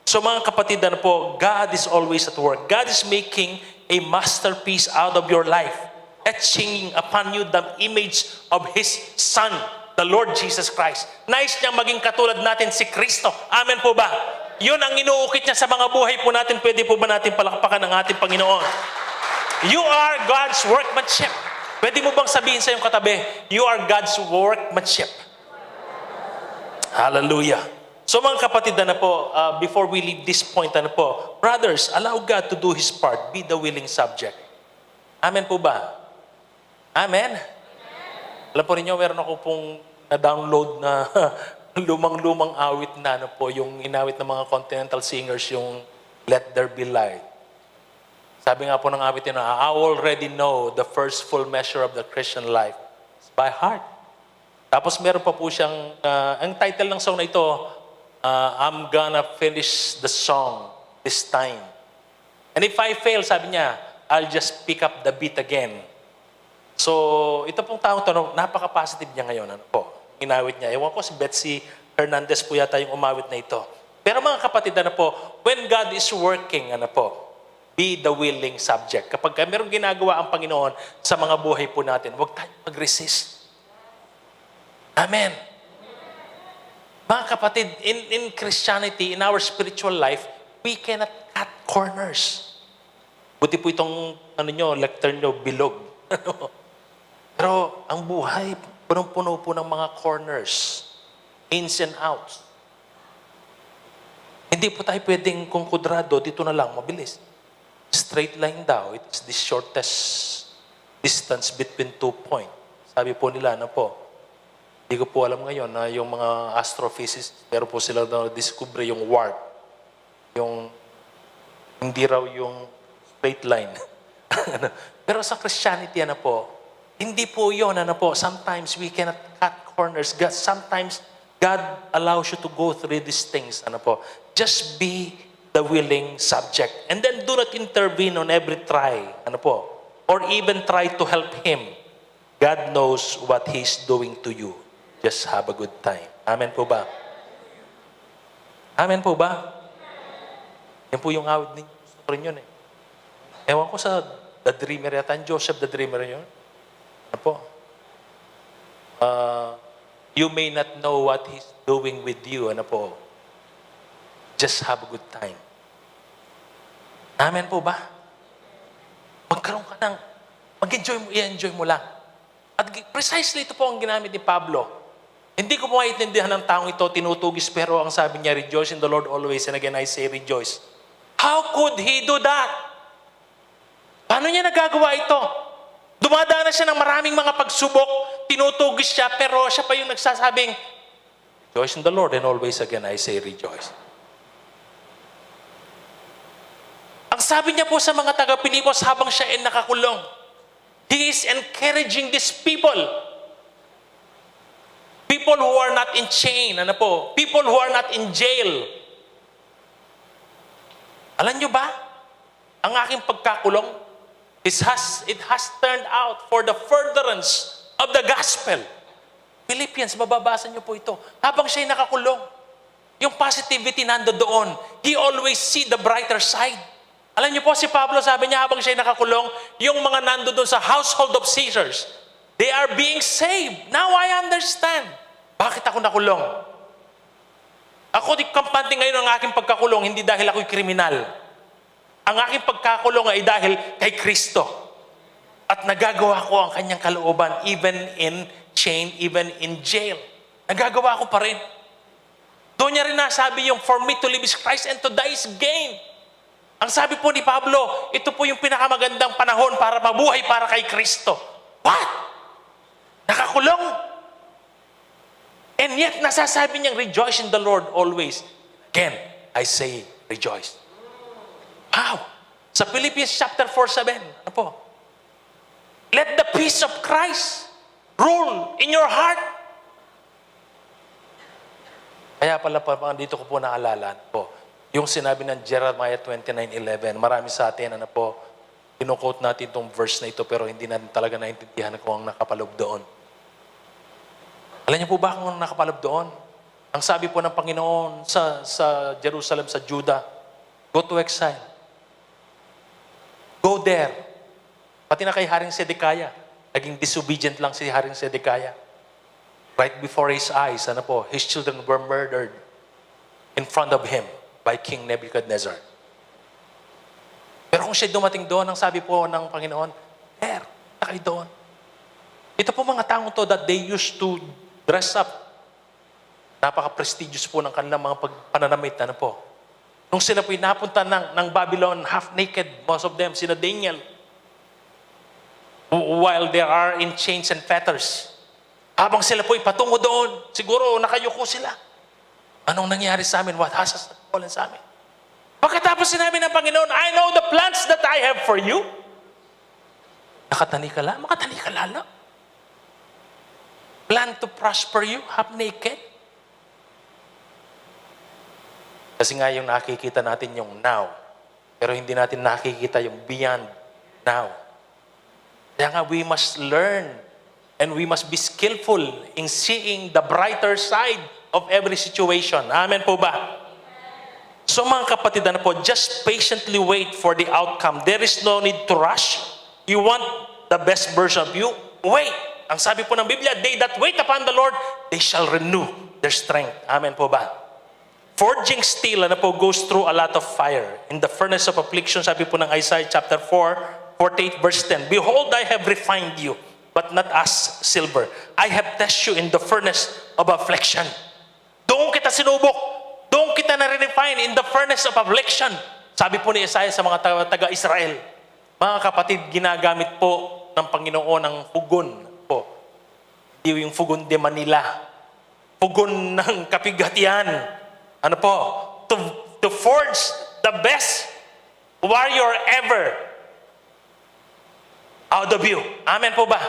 So mga kapatid, ano po, God is always at work. God is making a masterpiece out of your life, etching upon you the image of His Son, the Lord Jesus Christ. Nais niya maging katulad natin si Kristo. Amen po ba? Yun ang inuukit niya sa mga buhay po natin. Pwede po ba natin palakpakan ang ating Panginoon? You are God's workmanship. Pwede mo bang sabihin sa iyong katabi, you are God's workmanship. Hallelujah. So mga kapatid, ano po, before we leave this point, ano po, brothers, allow God to do His part. Be the willing subject. Amen po ba? Amen? Alam po ninyo, meron ako pong na-download na lumang-lumang awit na, ano po, yung inawit ng mga continental singers, yung Let There Be Light. Sabi nga po ng awit yun, I already know the first full measure of the Christian life is by heart. Tapos meron pa po siyang, ang title ng song na ito, I'm gonna finish the song this time. And if I fail, sabi niya, I'll just pick up the beat again. So, ito pong taong tanong, napaka-positive niya ngayon. Ano po? Inawit niya. Ewan ko si Betsy Hernandez po yata yung umawit na ito. Pero mga kapatid, ano po, when God is working, ano po, be the willing subject. Kapag mayroong ginagawa ang Panginoon sa mga buhay po natin, huwag tayong mag-resist. Amen. Mga kapatid, in Christianity, in our spiritual life, we cannot cut corners. Buti po itong, lectern nyo, bilog. Pero ang buhay, punong-puno po ng mga corners, ins and outs. Hindi po tayo pwedeng kung kudrado, dito na lang, mabilis. Straight line daw, it is the shortest distance between 2 points. Sabi po nila, ano po, hindi ko po alam ngayon na yung mga astrophysicists, pero po sila na-discover yung warp. Yung, hindi raw yung straight line. Pero sa Christianity, ano po, hindi po yun, ano po, sometimes we cannot cut corners. Sometimes God allows you to go through these things, ano po. Just be the willing subject. And then do not intervene on every try, ano po, or even try to help Him. God knows what He's doing to you. Just have a good time. Amen po ba? Amen po ba? Yan po yung awit ninyo. Gusto ko rin yun eh. Ewan ko sa The Dreamer yata. Joseph the Dreamer yun. Ano po? You may not know what He's doing with you. Ano po? Just have a good time. Amen po ba? Magkaroon ka ng, mag-enjoy mo, i-enjoy mo lang. At precisely ito po ang ginamit ni Pablo. Hindi ko po maintindihan ng taong ito, tinutugis, pero ang sabi niya, rejoice in the Lord always, and again I say rejoice. How could he do that? Paano niya nagagawa ito? Dumadaan siya ng maraming mga pagsubok, tinutugis siya, pero siya pa yung nagsasabing, rejoice in the Lord, and always again I say rejoice. Ang sabi niya po sa mga taga-Pilipos habang siya ay nakakulong, he is encouraging these people. People who are not in chain, ano po? People who are not in jail. Alam niyo ba? Ang aking pagkakulong, it has turned out for the furtherance of the gospel. Philippians, mababasa niyo po ito. Habang siya ay nakakulong, yung positivity nando doon. He always see the brighter side. Alam niyo po, si Pablo, sabi niya habang siya nakakulong, yung mga nando doon sa household of Caesars, they are being saved. Now I understand. Bakit ako nakulong? Ako di kampante ngayon ang aking pagkakulong, hindi dahil ako'y kriminal. Ang aking pagkakulong ay dahil kay Kristo. At nagagawa ko ang kanyang kalooban, even in chain, even in jail. Nagagawa ko pa rin. Doon niya rin nasabi yung, for me to live is Christ and to die is gain. Ang sabi po ni Pablo, ito po yung pinakamagandang panahon para mabuhay para kay Kristo. What? Nakakulong? And yet, nasasabi niyang, rejoice in the Lord always. Again, I say, rejoice. Wow! Sa Philippians chapter 4:7, ano po? Let the peace of Christ rule in your heart. Kaya pala dito ko po naalala po, yung sinabi ng Jeremiah 29:11, marami sa atin, kinukote natin itong verse na ito pero hindi natin talaga naintindihan kung ang nakapaloob doon. Alam niyo po ba kung ang nakapaloob doon? Ang sabi po ng Panginoon sa Jerusalem, sa Judah, go to exile. Go there. Pati na kay Haring Zedekiah, naging disobedient lang si Haring Zedekiah. Right before his eyes, his children were murdered in front of him by King Nebuchadnezzar. Pero kung siya dumating doon, ang sabi po ng Panginoon, there, na kayo doon. Ito po mga taong to that they used to dress up. Napaka-prestigious po ng kanilang mga pananamit. Nung sila po napunta ng Babylon, half naked, most of them, sina Daniel, while they are in chains and fetters. Habang sila po patungo doon, siguro nakayuko sila. Anong nangyari sa amin? What has fallen sa amin? Pagkatapos sinabi ng Panginoon, I know the plans that I have for you. Makatalikala lang. Plan to prosper you, half naked. Kasi nga yung nakikita natin yung now. Pero hindi natin nakikita yung beyond now. Kaya nga we must learn and we must be skillful in seeing the brighter side of every situation. Amen po ba? So mga kapatid, just patiently wait for the outcome. There is no need to rush. You want the best version of you? Wait. Ang sabi po ng Biblia, they that wait upon the Lord, they shall renew their strength. Amen po ba? Forging steel, goes through a lot of fire. In the furnace of affliction, sabi po ng Isaiah chapter 4:48 verse 10, behold, I have refined you, but not as silver. I have tested you in the furnace of affliction. Doon kita sinubok. Doon kita na-refine in the furnace of affliction. Sabi po ni Isaiah sa mga taga-Israel, mga kapatid, ginagamit po ng Panginoon ang pugon po. Hindi yung pugon de Manila. Pugon ng kapigatian. To forge the best warrior ever out of you. Amen po ba?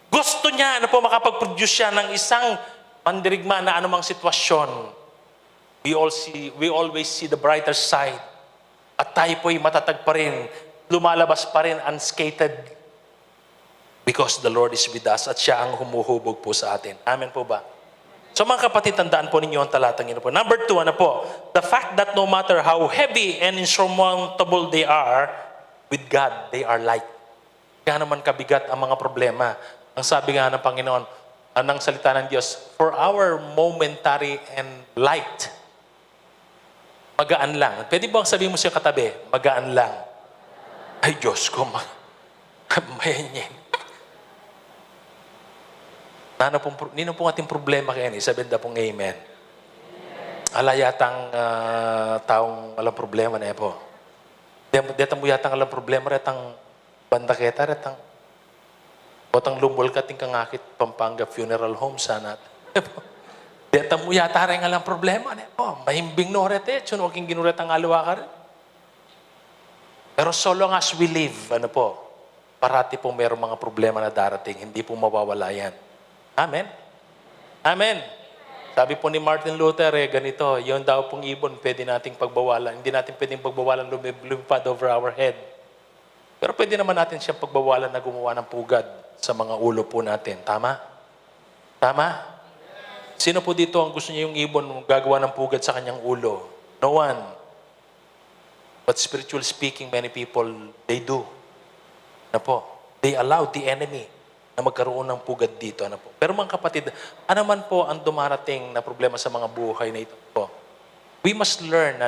Gusto niya, makapag-produce siya ng isang mandirigma na anumang sitwasyon. We always see the brighter side. At tayo po'y matatag pa rin, lumalabas pa rin unscathed. Because the Lord is with us at siya ang humuhubog po sa atin. Amen po ba? So mga kapatid, tandaan po ninyo ang talatang ino po. Number 2, the fact that no matter how heavy and insurmountable they are, with God, they are light. Kaya naman kabigat ang mga problema. Ang sabi nga ng Panginoon, ng salita ng Diyos, for our momentary and light, magaan lang. Pwede ba sabihin mo siya katabi, magaan lang? Ay Diyos ko, mayanyin. Nino pong ating problema kaya ni, sabihin na pong amen. Ala yatang taong walang problema na po. Detang mo yatang walang problema, retang banda kita, retang botang lumbol ka ting kangakit Pampanga Funeral Home sana. Detang mo yata rin walang problema na po. Mahimbing no rete, tsun huwag yung ginuret ang alawa ka rin. Pero so long as we live, parati po mayroong mga problema na darating, hindi po mawawala yan. Amen? Amen. Sabi po ni Martin Luther, ganito, yun daw pong ibon, pwede nating pagbawalan. Hindi natin pwedeng pagbawalan lumipad over our head. Pero pwede naman natin siyang pagbawalan na gumawa ng pugad sa mga ulo po natin. Tama? Tama? Sino po dito ang gusto niya yung ibon gagawa ng pugad sa kanyang ulo? No one. But spiritually speaking, many people, they do. They allow the enemy na magkaroon ng pugad dito. Pero mga kapatid, ano man po ang dumarating na problema sa mga buhay na ito po, we must learn,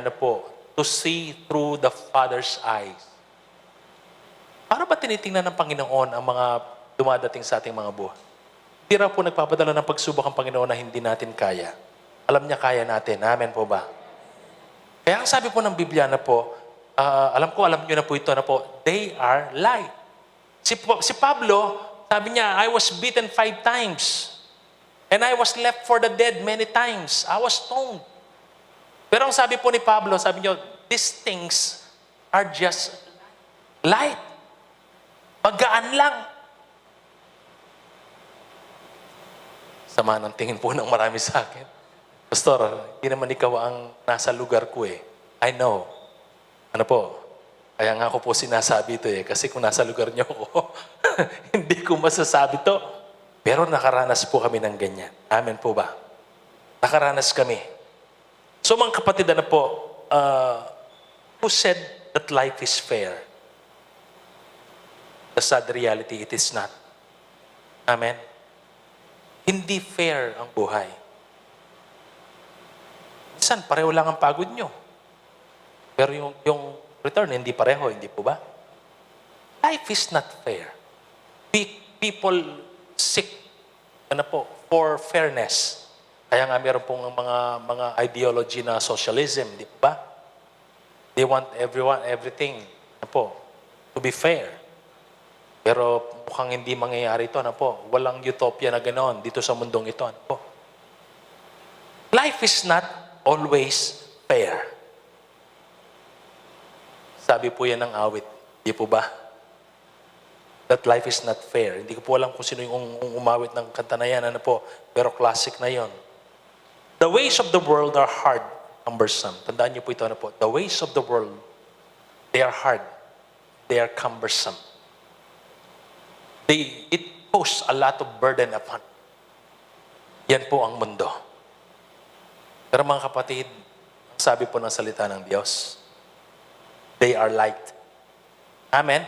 to see through the Father's eyes. Para ba tinitingnan ng Panginoon ang mga dumadating sa ating mga buhay? Hindi raw po nagpapadala ng pagsubok ang Panginoon na hindi natin kaya. Alam niya kaya natin. Amen po ba? Kaya ang sabi po ng Biblia alam niyo na po ito, they are light. Si Pablo, sabi niya, I was beaten 5 times. And I was left for the dead many times. I was stoned. Pero ang sabi po ni Pablo, sabi niyo, these things are just light. Magaan lang. Sama ng tingin po ng marami sa akin. Pastor, hindi naman ikaw ang nasa lugar ko eh. I know. Ano po? Kaya nga ako po sinasabi ito eh. Kasi kung nasa lugar niyo ako, hindi ko masasabi to. Pero nakaranas po kami ng ganyan. Amen po ba? Nakaranas kami. So mga kapatid, ano po, who said that life is fair? The sad reality, it is not. Amen? Hindi fair ang buhay. Minsan, pareho lang ang pagod nyo. Pero yung return, hindi pareho, hindi po ba? Life is not fair. People seek for fairness. Kaya nga meron pong mga ideology na socialism, di ba? They want everything to be fair. Pero mukhang hindi mangyayari ito, walang utopia na ganoon dito sa mundong ito. Life is not always fair. Sabi po yan ng awit. Di po ba? That life is not fair. Hindi ko po alam kung sino yung umawit ng kanta na yan. Pero classic na yon. The ways of the world are hard, cumbersome. Tandaan niyo po ito. The ways of the world, they are hard. They are cumbersome. It poses a lot of burden upon. Yan po ang mundo. Pero mga kapatid, sabi po ng salita ng Diyos, they are light. Amen?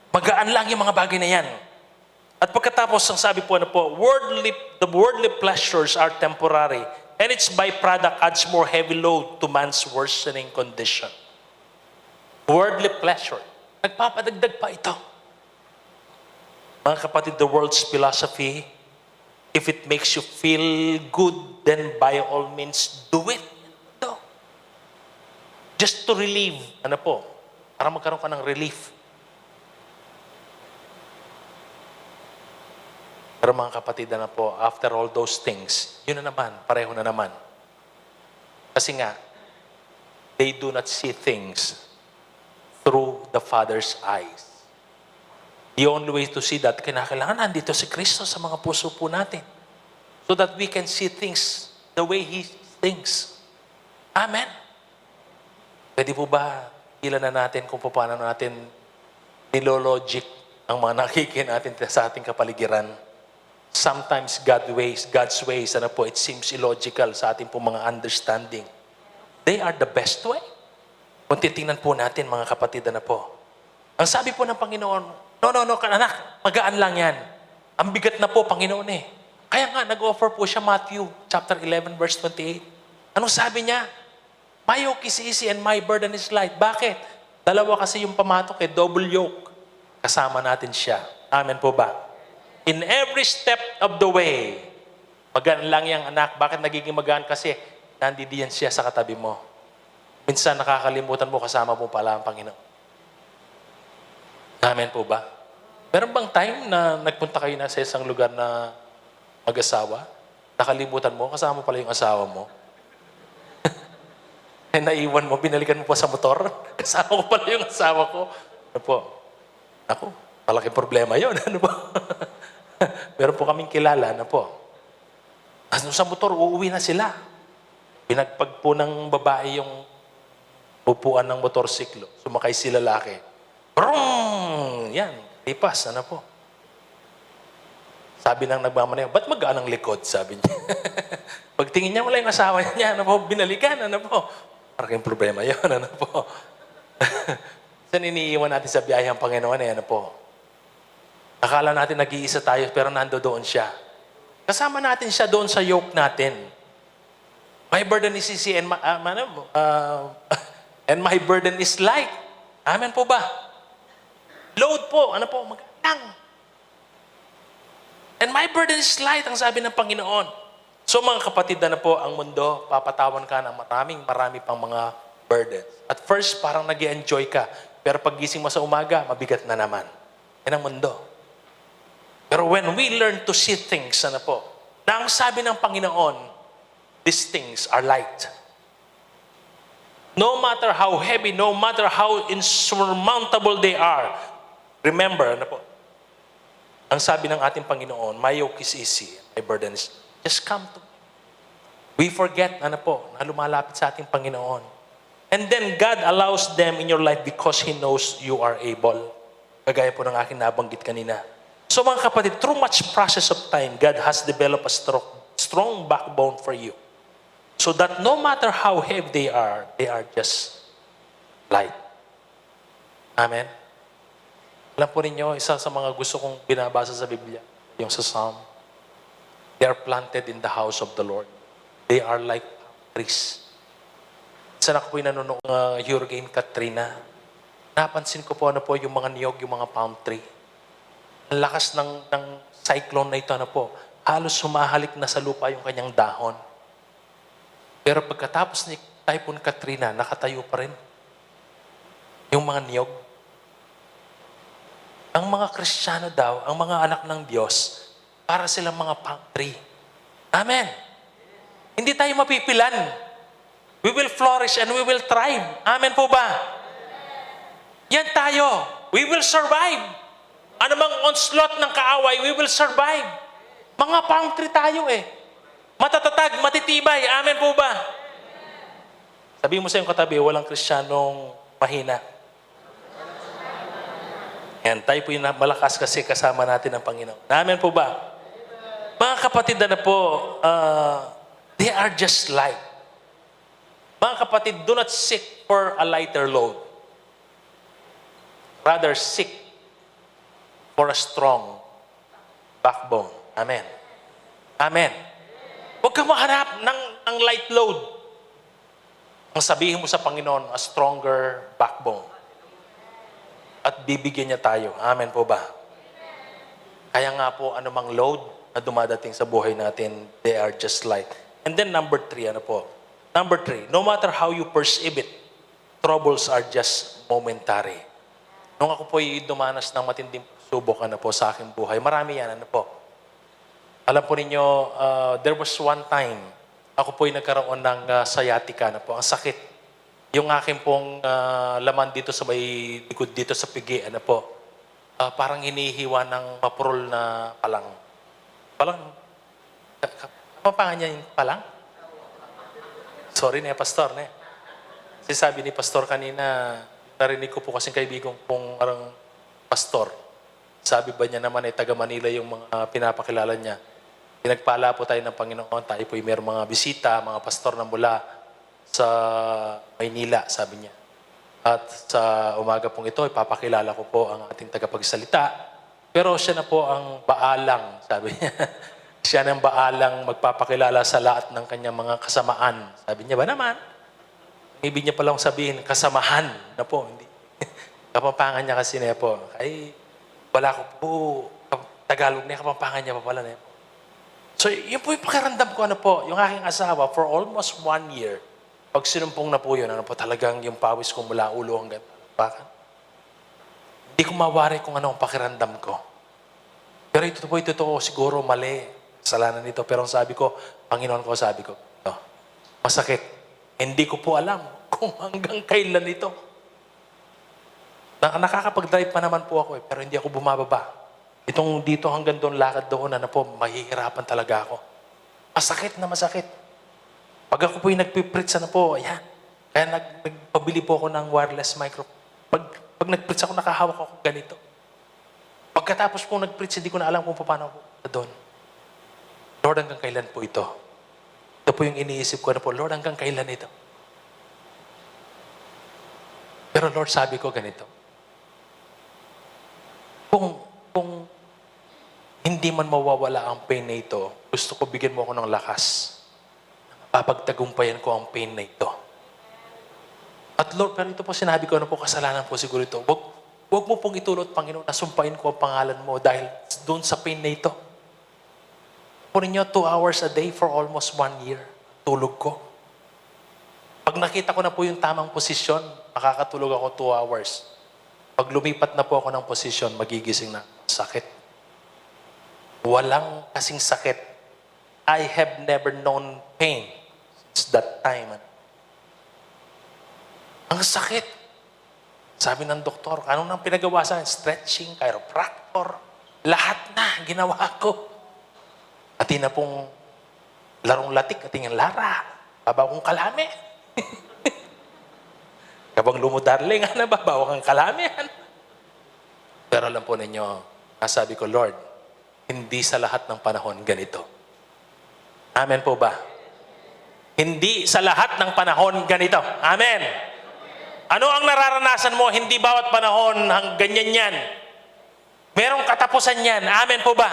Magaan lang yung mga bagay na yan. At pagkatapos, ang sabi po, the worldly pleasures are temporary and its byproduct adds more heavy load to man's worsening condition. Worldly pleasure. Nagpapadagdag pa ito. Mga kapatid, the world's philosophy, if it makes you feel good, then by all means, do it. No. Just to relieve. Para magkaroon ka ng relief. Pero mga kapatid, after all those things, yun na naman, pareho na naman. Kasi nga, they do not see things through the Father's eyes. The only way to see that, kailangan nandito si Kristo sa mga puso po natin. So that we can see things the way He thinks. Amen? Pwede po ba, ilan na natin kung paano natin nilologic ang mga nakikin natin sa ating kapaligiran? Sometimes God's ways, it seems illogical sa ating po mga understanding. They are the best way. Kung titingnan po natin, mga kapatid, ang sabi po ng Panginoon, no, anak, magaan lang yan. Ang bigat na po, Panginoon eh. Kaya nga, nag-offer po siya Matthew chapter 11, verse 28. Anong sabi niya? My yoke is easy and my burden is light. Bakit? Dalawa kasi yung pamatok double yoke. Kasama natin siya. Amen po ba? In every step of the way, magaan lang yung anak. Bakit nagiging magaan? Kasi nandidiyan siya sa katabi mo. Minsan nakakalimutan mo, kasama mo pala ang Panginoon. Amen po ba? Meron bang time na nagpunta kayo na sa isang lugar na mag-asawa? Nakalimutan mo, kasama pala yung asawa mo. Eh, naiwan mo, binalikan mo pa sa motor. Kasama ko pala yung asawa ko. Ako, malaking problema yun. Meron po kaming kilala, sa motor, uuwi na sila. Pinagpag po ng babae yung upuan ng motorsiklo. Sumakay si lalaki. Brrrr! Yan, lipas, Sabi ng nagmamaneho, ba't magaan ang likod? Sabi niya. Pagtingin niya, wala yung asawa niya, binalikan, Parang yung problema yun, Saan iniiwan natin sa biyahe ang Panginoon, Akala natin nag-iisa tayo, pero nandoon siya. Kasama natin siya doon sa yoke natin. My burden is easy and my burden is light. Amen po ba? Load po, magandang. And my burden is light, ang sabi ng Panginoon. So mga kapatid, ang mundo, papatawan ka ng marami pang mga burdens. At first, parang nag-i-enjoy ka. Pero pag gising mo sa umaga, mabigat na naman. Yan ang mundo. Pero when we learn to see things, na ang sabi ng Panginoon, these things are light. No matter how heavy, no matter how insurmountable they are, remember, ang sabi ng ating Panginoon, my yoke is easy, my burden is, just come to me. We forget, na lumalapit sa ating Panginoon. And then God allows them in your life because He knows you are able. Kagaya po ng aking nabanggit kanina. So mga kapatid, through much process of time, God has developed a strong backbone for you. So that no matter how heavy they are just light. Amen? Alam po ninyo, isa sa mga gusto kong binabasa sa Biblia, yung sa Psalm, they are planted in the house of the Lord. They are like trees. Isa na ko po yung nanonoong Hurricane Katrina. Napansin ko po yung mga niyog, yung mga palm tree. Ang lakas ng cyclone na ito halos humahalik na sa lupa yung kanyang dahon. Pero pagkatapos ni Typhoon Katrina, nakatayo pa rin yung mga niyog. Ang mga Kristiyano daw, ang mga anak ng Diyos, para silang mga palm tree. Amen. Hindi tayo mapipilan. We will flourish and we will thrive. Amen po ba? Yan tayo. We will survive. Ano mang onslaught ng kaaway, we will survive. Mga palm tree tayo Matatatag, matitibay. Amen po ba? Sabi mo sa iyong katabi, walang Kristiyanong mahina. Yan, tayo po yung malakas kasi kasama natin ang Panginoon. Amen po ba? Mga kapatid they are just light. Mga kapatid, do not seek for a lighter load. Rather, seek for a strong backbone. Amen. Amen. Huwag kang mahanap ng light load. Ang sabihin mo sa Panginoon, a stronger backbone. At bibigyan niya tayo. Amen po ba? Kaya nga po, anumang load na dumadating sa buhay natin, they are just light. And then number 3, Number 3, no matter how you perceive it, troubles are just momentary. Nung ako po dumanas ng matinding subok sa aking buhay, marami yan, Alam po ninyo, there was one time, ako po nagkaroon ng sciatica, Ang sakit. Yung aking pong laman dito sa may likod dito sa pigi, parang hinihiwa ng mapurol na palang. Palang? Kapapangan niya yung palang? Sorry pastor. Kasi sabi ni pastor kanina, narinig ko po kasing kaibigan pong parang pastor. Sabi ba niya naman taga Manila yung mga pinapakilala niya. Pinagpala po tayo ng Panginoon, tayo po may mga bisita, mga pastor na mula sa Maynila, sabi niya. At sa umaga pong ito, ipapakilala ko po ang ating tagapagsalita. Pero siya na po ang baalang, sabi niya. Siya na ang baalang magpapakilala sa lahat ng kanyang mga kasamaan. Sabi niya ba naman? Ibig niya palang sabihin, kasamahan na po. Hindi. Kapampangan niya kasi na po. Ay, wala ko po. Tagalog niya, kapampangan niya pa pala na po. So, yun po yung pakiramdam ko, yung aking asawa, for almost 1 year, pag sinumpong na po yun, talagang yung pawis ko mula ulo hanggang bakit? Hindi ko mawari kung ano ang pakiramdam ko. Pero ito po, totoo, siguro mali. Kasalanan nito. Pero ang sabi ko, Panginoon ko, sabi ko, masakit. Hindi ko po alam kung hanggang kailan ito. Nakakapag-drive pa naman po ako pero hindi ako bumababa. Itong dito hanggang doon, lakad doon, mahihirapan talaga ako. Masakit na masakit. Pag ako po yung nagpiprits, ayan. Kaya nagpabili po ako ng wireless microphone. Pag nagprits ako, nakahawak ako ganito. Pagkatapos po nagprits, hindi ko na alam kung paano ako doon. Lord, hanggang kailan po ito? Ito po yung iniisip ko Lord, hanggang kailan ito? Pero Lord, sabi ko ganito. Kung hindi man mawawala ang pain na ito, gusto ko bigyan mo ako ng lakas. Papagtagumpayan ko ang pain na ito. At Lord, pero ito po sinabi ko kasalanan po siguro ito. Huwag mo pong itulot, Panginoon, nasumpain ko ang pangalan mo dahil doon sa pain na ito. Po ninyo, 2 hours a day for almost 1 year. Tulog ko. Pag nakita ko na po yung tamang posisyon, makakatulog ako 2 hours. Pag lumipat na po ako ng posisyon, magigising na. Sakit. Walang kasing sakit. I have never known pain since that time. Ang sakit. Sabi ng doktor, anong nang pinagawa sa akin? Stretching, chiropractor, lahat na ginawa ko. Pati na pong Larong latik, katingin Lara. Babaw kong kalami. Kabang lumudarling, babaw kang kalami. Pero alam po ninyo, nasabi ko, Lord, hindi sa lahat ng panahon ganito. Amen po ba? Hindi sa lahat ng panahon ganito. Amen. Ano ang nararanasan mo? Hindi bawat panahon ganyan yan. Merong katapusan yan. Amen po ba?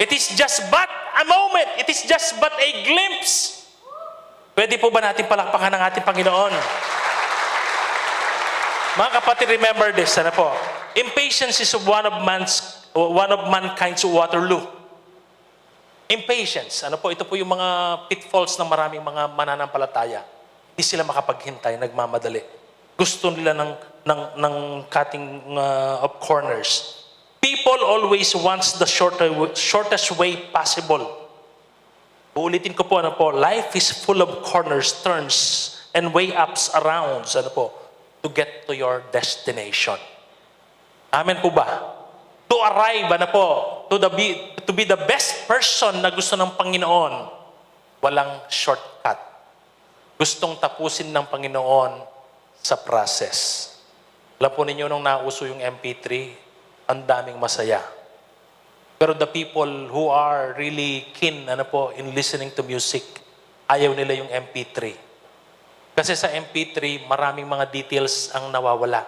It is just but a moment. It is just but a glimpse. Pwede po ba natin palakpakan ng ating Panginoon? Mga kapatid, remember this. Ano po? Impatience is one of mankind's Waterloo. Impatience. Ano po? Ito po yung mga pitfalls ng maraming mga mananampalataya. Hindi sila makapaghintay, nagmamadali. Gusto nila ng cutting of corners. People always wants the shortest way possible. Uulitin ko po, ano po, life is full of corners, turns, and way ups, arounds, ano po, to get to your destination. Amen po ba? To arrive, ano po, to be the best person na gusto ng Panginoon, walang shortcut. Gustong tapusin ng Panginoon sa process. Alam po ninyo, nung nauso yung MP3, ang daming masaya. Pero the people who are really keen, ano po, in listening to music, ayaw nila yung MP3. Kasi sa MP3, maraming mga details ang nawawala.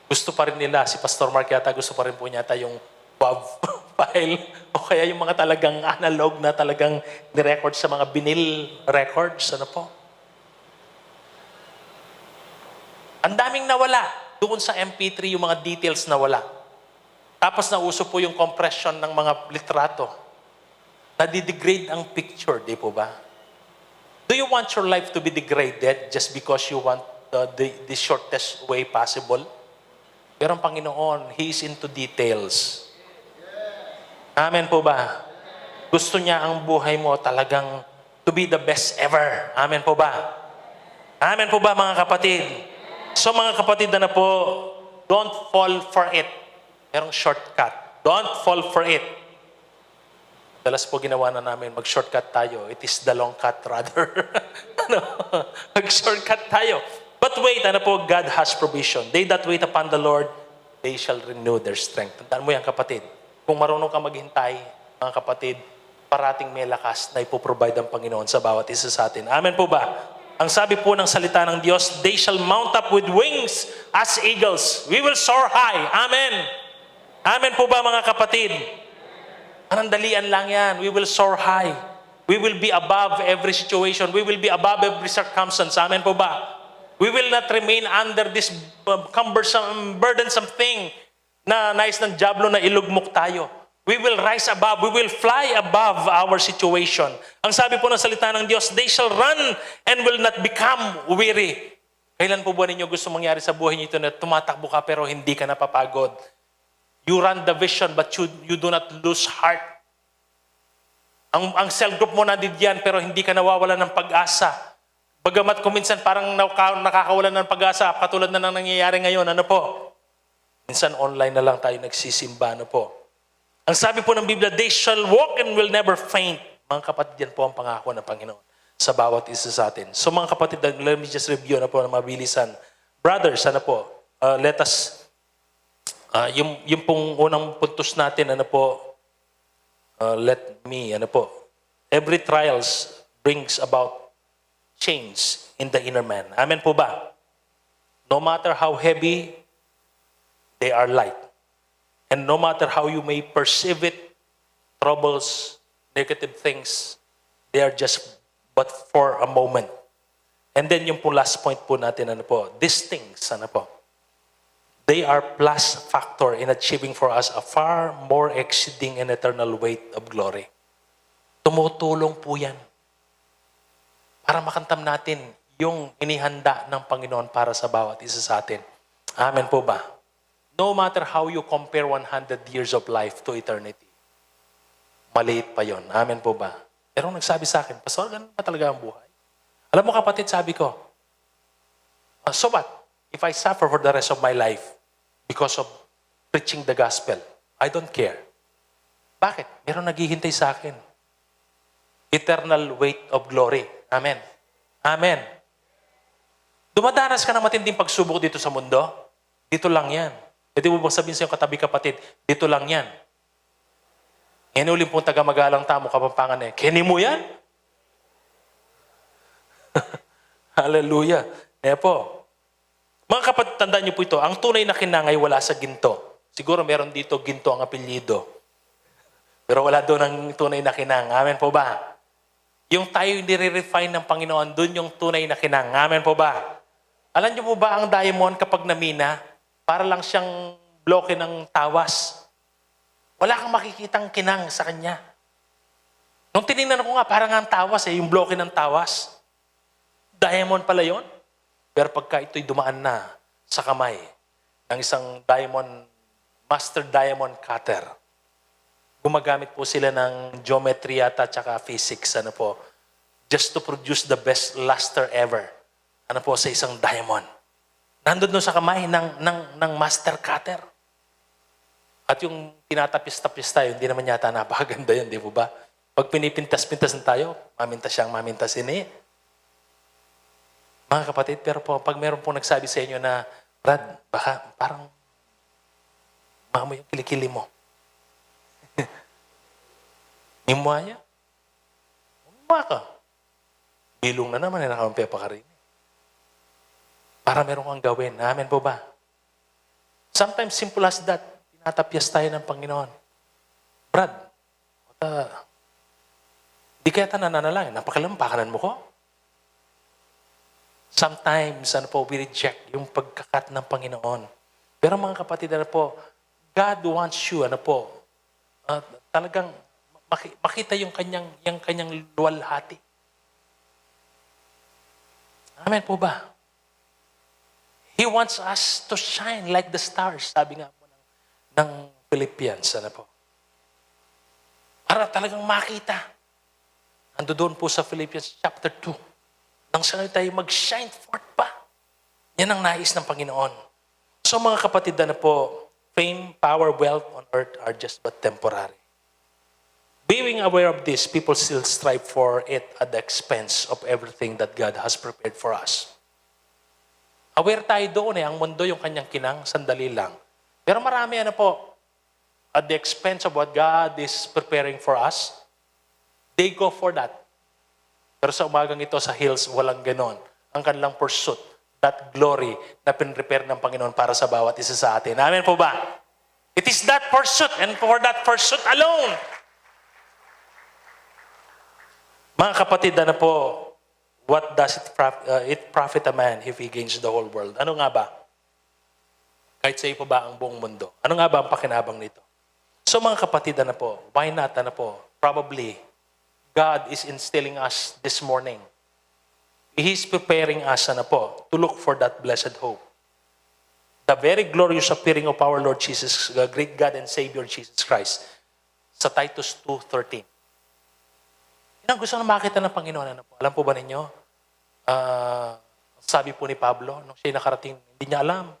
Gusto pa rin nila, si Pastor Mark yata, gusto pa rin po niya yung WAV file, o kaya yung mga talagang analog na talagang ni-record sa mga vinyl records, ano po. Ang daming nawala. Doon sa MP3, yung mga details nawala. Tapos nauso po yung compression ng mga litrato. Nadidegrade ang picture, di po ba? Do you want your life to be degraded just because you want the shortest way possible? Pero ang Panginoon, He is into details. Amen po ba? Gusto niya ang buhay mo talagang to be the best ever. Amen po ba? Amen po ba, mga kapatid? So mga kapatid na po, don't fall for it. Merong shortcut. Don't fall for it. Dalas po ginawa na namin, mag-shortcut tayo. It is the long cut rather. Mag-shortcut tayo. But wait, ano po, God has provision. They that wait upon the Lord, they shall renew their strength. Tandaan mo yan, kapatid. Kung marunong ka maghintay, mga kapatid, parating may lakas na ipoprovide ang Panginoon sa bawat isa sa atin. Amen po ba? Ang sabi po ng salita ng Diyos, they shall mount up with wings as eagles. We will soar high. Amen. Amen po ba, mga kapatid? Anandalian lang yan. We will soar high. We will be above every situation. We will be above every circumstance. Amen po ba? We will not remain under this cumbersome, burdensome thing na nais ng diablo na ilugmok tayo. We will rise above. We will fly above our situation. Ang sabi po ng salita ng Diyos, they shall run and will not become weary. Kailan po ba ninyo gusto mangyari sa buhay niyo ito na tumatakbo ka pero hindi ka napapagod? You run the vision but you do not lose heart. Ang cell group mo nandiyan pero hindi ka nawawala ng pag-asa. Bagamat kuminsan parang nakakawalan ng pag-asa, katulad na ng nangyayari ngayon, ano po? Minsan online na lang tayo nagsisimba, ano po? Ang sabi po ng Biblia, they shall walk and will never faint. Mga kapatid, yan po ang pangako ng Panginoon sa bawat isa sa atin. So mga kapatid, let me just review na po na mabilisan. Brothers, ano po, let us, yung pong unang puntos natin, ano po, every trials brings about change in the inner man. Amen po ba? No matter how heavy, they are light. And no matter how you may perceive it, troubles, negative things, they are just but for a moment. And then yung po last point po natin, ano po, these things, ano po, they are plus factor in achieving for us a far more exceeding and eternal weight of glory. Tumutulong po yan para makantam natin yung inihanda ng Panginoon para sa bawat isa sa atin. Amen po ba? No matter how you compare 100 years of life to eternity, maliit pa yon. Amen po ba? Pero nagsabi sa akin, Pastor, ganun ba talaga ang buhay? Alam mo kapatid, sabi ko, so what? If I suffer for the rest of my life because of preaching the gospel, I don't care. Bakit? Meron naghihintay sa akin. Eternal weight of glory. Amen. Amen. Dumadanas ka ng matinding pagsubok dito sa mundo? Dito lang yan. Pwede mo bang sabihin sa iyong katabi kapatid, dito lang yan. Yan ulit pong taga-magalang tamo Kapampangan eh. Kini mo yan? Hallelujah. Eh po. Mga kapatid, tandaan niyo po ito, ang tunay na kinangay wala sa ginto. Siguro meron dito ginto ang apelyido. Pero wala doon ang tunay na kinang. Amen po ba? Yung tayo nire-refine ng Panginoon, doon yung tunay na kinang. Amen po ba? Alam niyo po ba ang diamond kapag namina, para lang siyang bloke ng tawas. Wala kang makikitang kinang sa kanya. Nung tinignan ko nga, parang ang tawas yung bloke ng tawas. Diamond pala yon. Pero pagka ito'y dumaan na sa kamay ng isang master diamond cutter, gumagamit po sila ng geometry at saka physics, just to produce the best luster ever. Sa isang diamond. Nandun doon sa kamay ng master cutter. At yung tinatapis-tapis tayo, hindi naman yata napakaganda yun, di po ba? Pag pinipintas-pintasan tayo, mamintas siyang mamintasin eh. Mga kapatid, pero po, pag meron po nagsabi sa inyo na, Brad, baka parang mo yung kilikili mo. Nimuha niya. Nimuha ka. Bilong na naman, nakakampepa ka rin. Para meron kang gawin. Amen po ba? Sometimes simple as that. Tinatapyas tayo ng Panginoon. Brad, di kaya tayo nananalangin. Napakalampakanan mo ko. Sometimes, we reject yung pagkakat ng Panginoon. Pero mga kapatid, God wants you, talagang makita yung kanyang luwalhati. Amen po ba? He wants us to shine like the stars, sabi nga po ng Philippians, Para talagang makita. Ando doon po sa Philippians chapter 2. Nang sana tayo mag-shine forth pa. Yan ang nais ng Panginoon. So mga kapatid, fame, power, wealth on earth are just but temporary. Being aware of this, people still strive for it at the expense of everything that God has prepared for us. Aware tayo doon ang mundo yung kanyang kinang, sandali lang. Pero marami at the expense of what God is preparing for us, they go for that. Pero sa umagang ito, sa hills, walang ganon. Ang kanilang pursuit, that glory na pinrepare ng Panginoon para sa bawat isa sa atin. Amen po ba? It is that pursuit and for that pursuit alone. Mga kapatid, what does it profit a man if he gains the whole world? Ano nga ba? Kahit sa iyo po ba ang buong mundo? Ano nga ba ang pakinabang nito? So mga kapatid, why not, probably, God is instilling us this morning. He's preparing us, to look for that blessed hope. The very glorious appearing of our Lord Jesus, the great God and Savior Jesus Christ. Sa Titus 2:13. Yan ang gusto na makita ng Panginoon. Alam po ba ninyo? Sabi po ni Pablo, nung siya nakarating, hindi niya alam.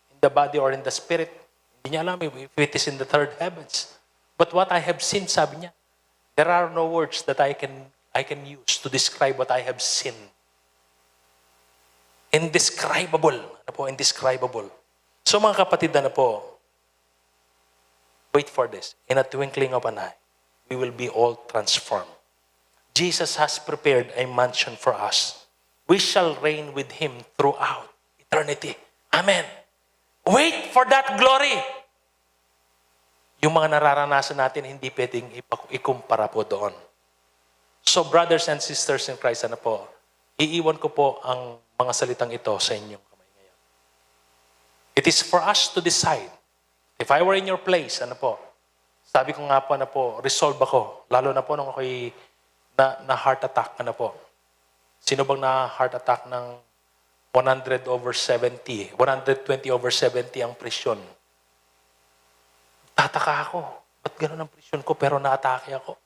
In the body or in the spirit, hindi niya alam if it is in the third heavens. But what I have seen, sabi niya, there are no words that I can use to describe what I have seen. Indescribable. Indescribable. So mga kapatid, wait for this. In a twinkling of an eye, we will be all transformed. Jesus has prepared a mansion for us. We shall reign with Him throughout eternity. Amen. Wait for that glory. Yung mga nararanasan natin, hindi pwedeng ikumpara po doon. So brothers and sisters in Christ, iiwan ko po ang mga salitang ito sa inyong kamay ngayon. It is for us to decide. If I were in your place, sabi ko nga po, resolve ako. Lalo na po nung ako'y na heart attack, Sino bang na heart attack ng 100/70? 120/70 ang presyon. Tataka ako. Ba't gano'n ang presyon ko pero na-atake ako?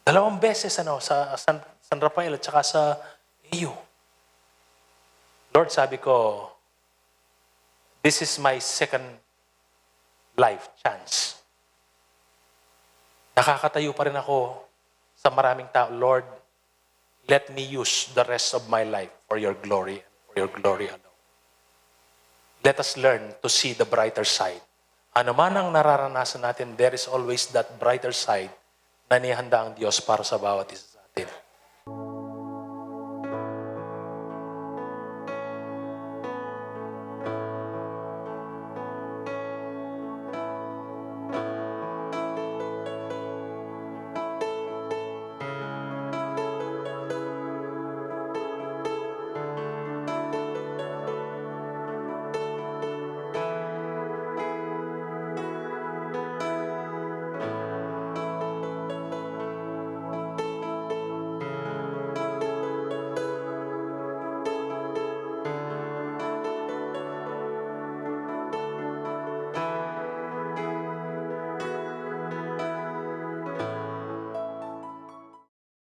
2 beses sa San Rafael at saka sa EU. Lord, sabi ko, this is my second life chance. Nakakatayo pa rin ako sa maraming tao, Lord, let me use the rest of my life for your glory and for your glory alone. Let us learn to see the brighter side. Ano man ang nararanasan natin, there is always that brighter side na nihanda ang Diyos para sa bawat isa sa atin.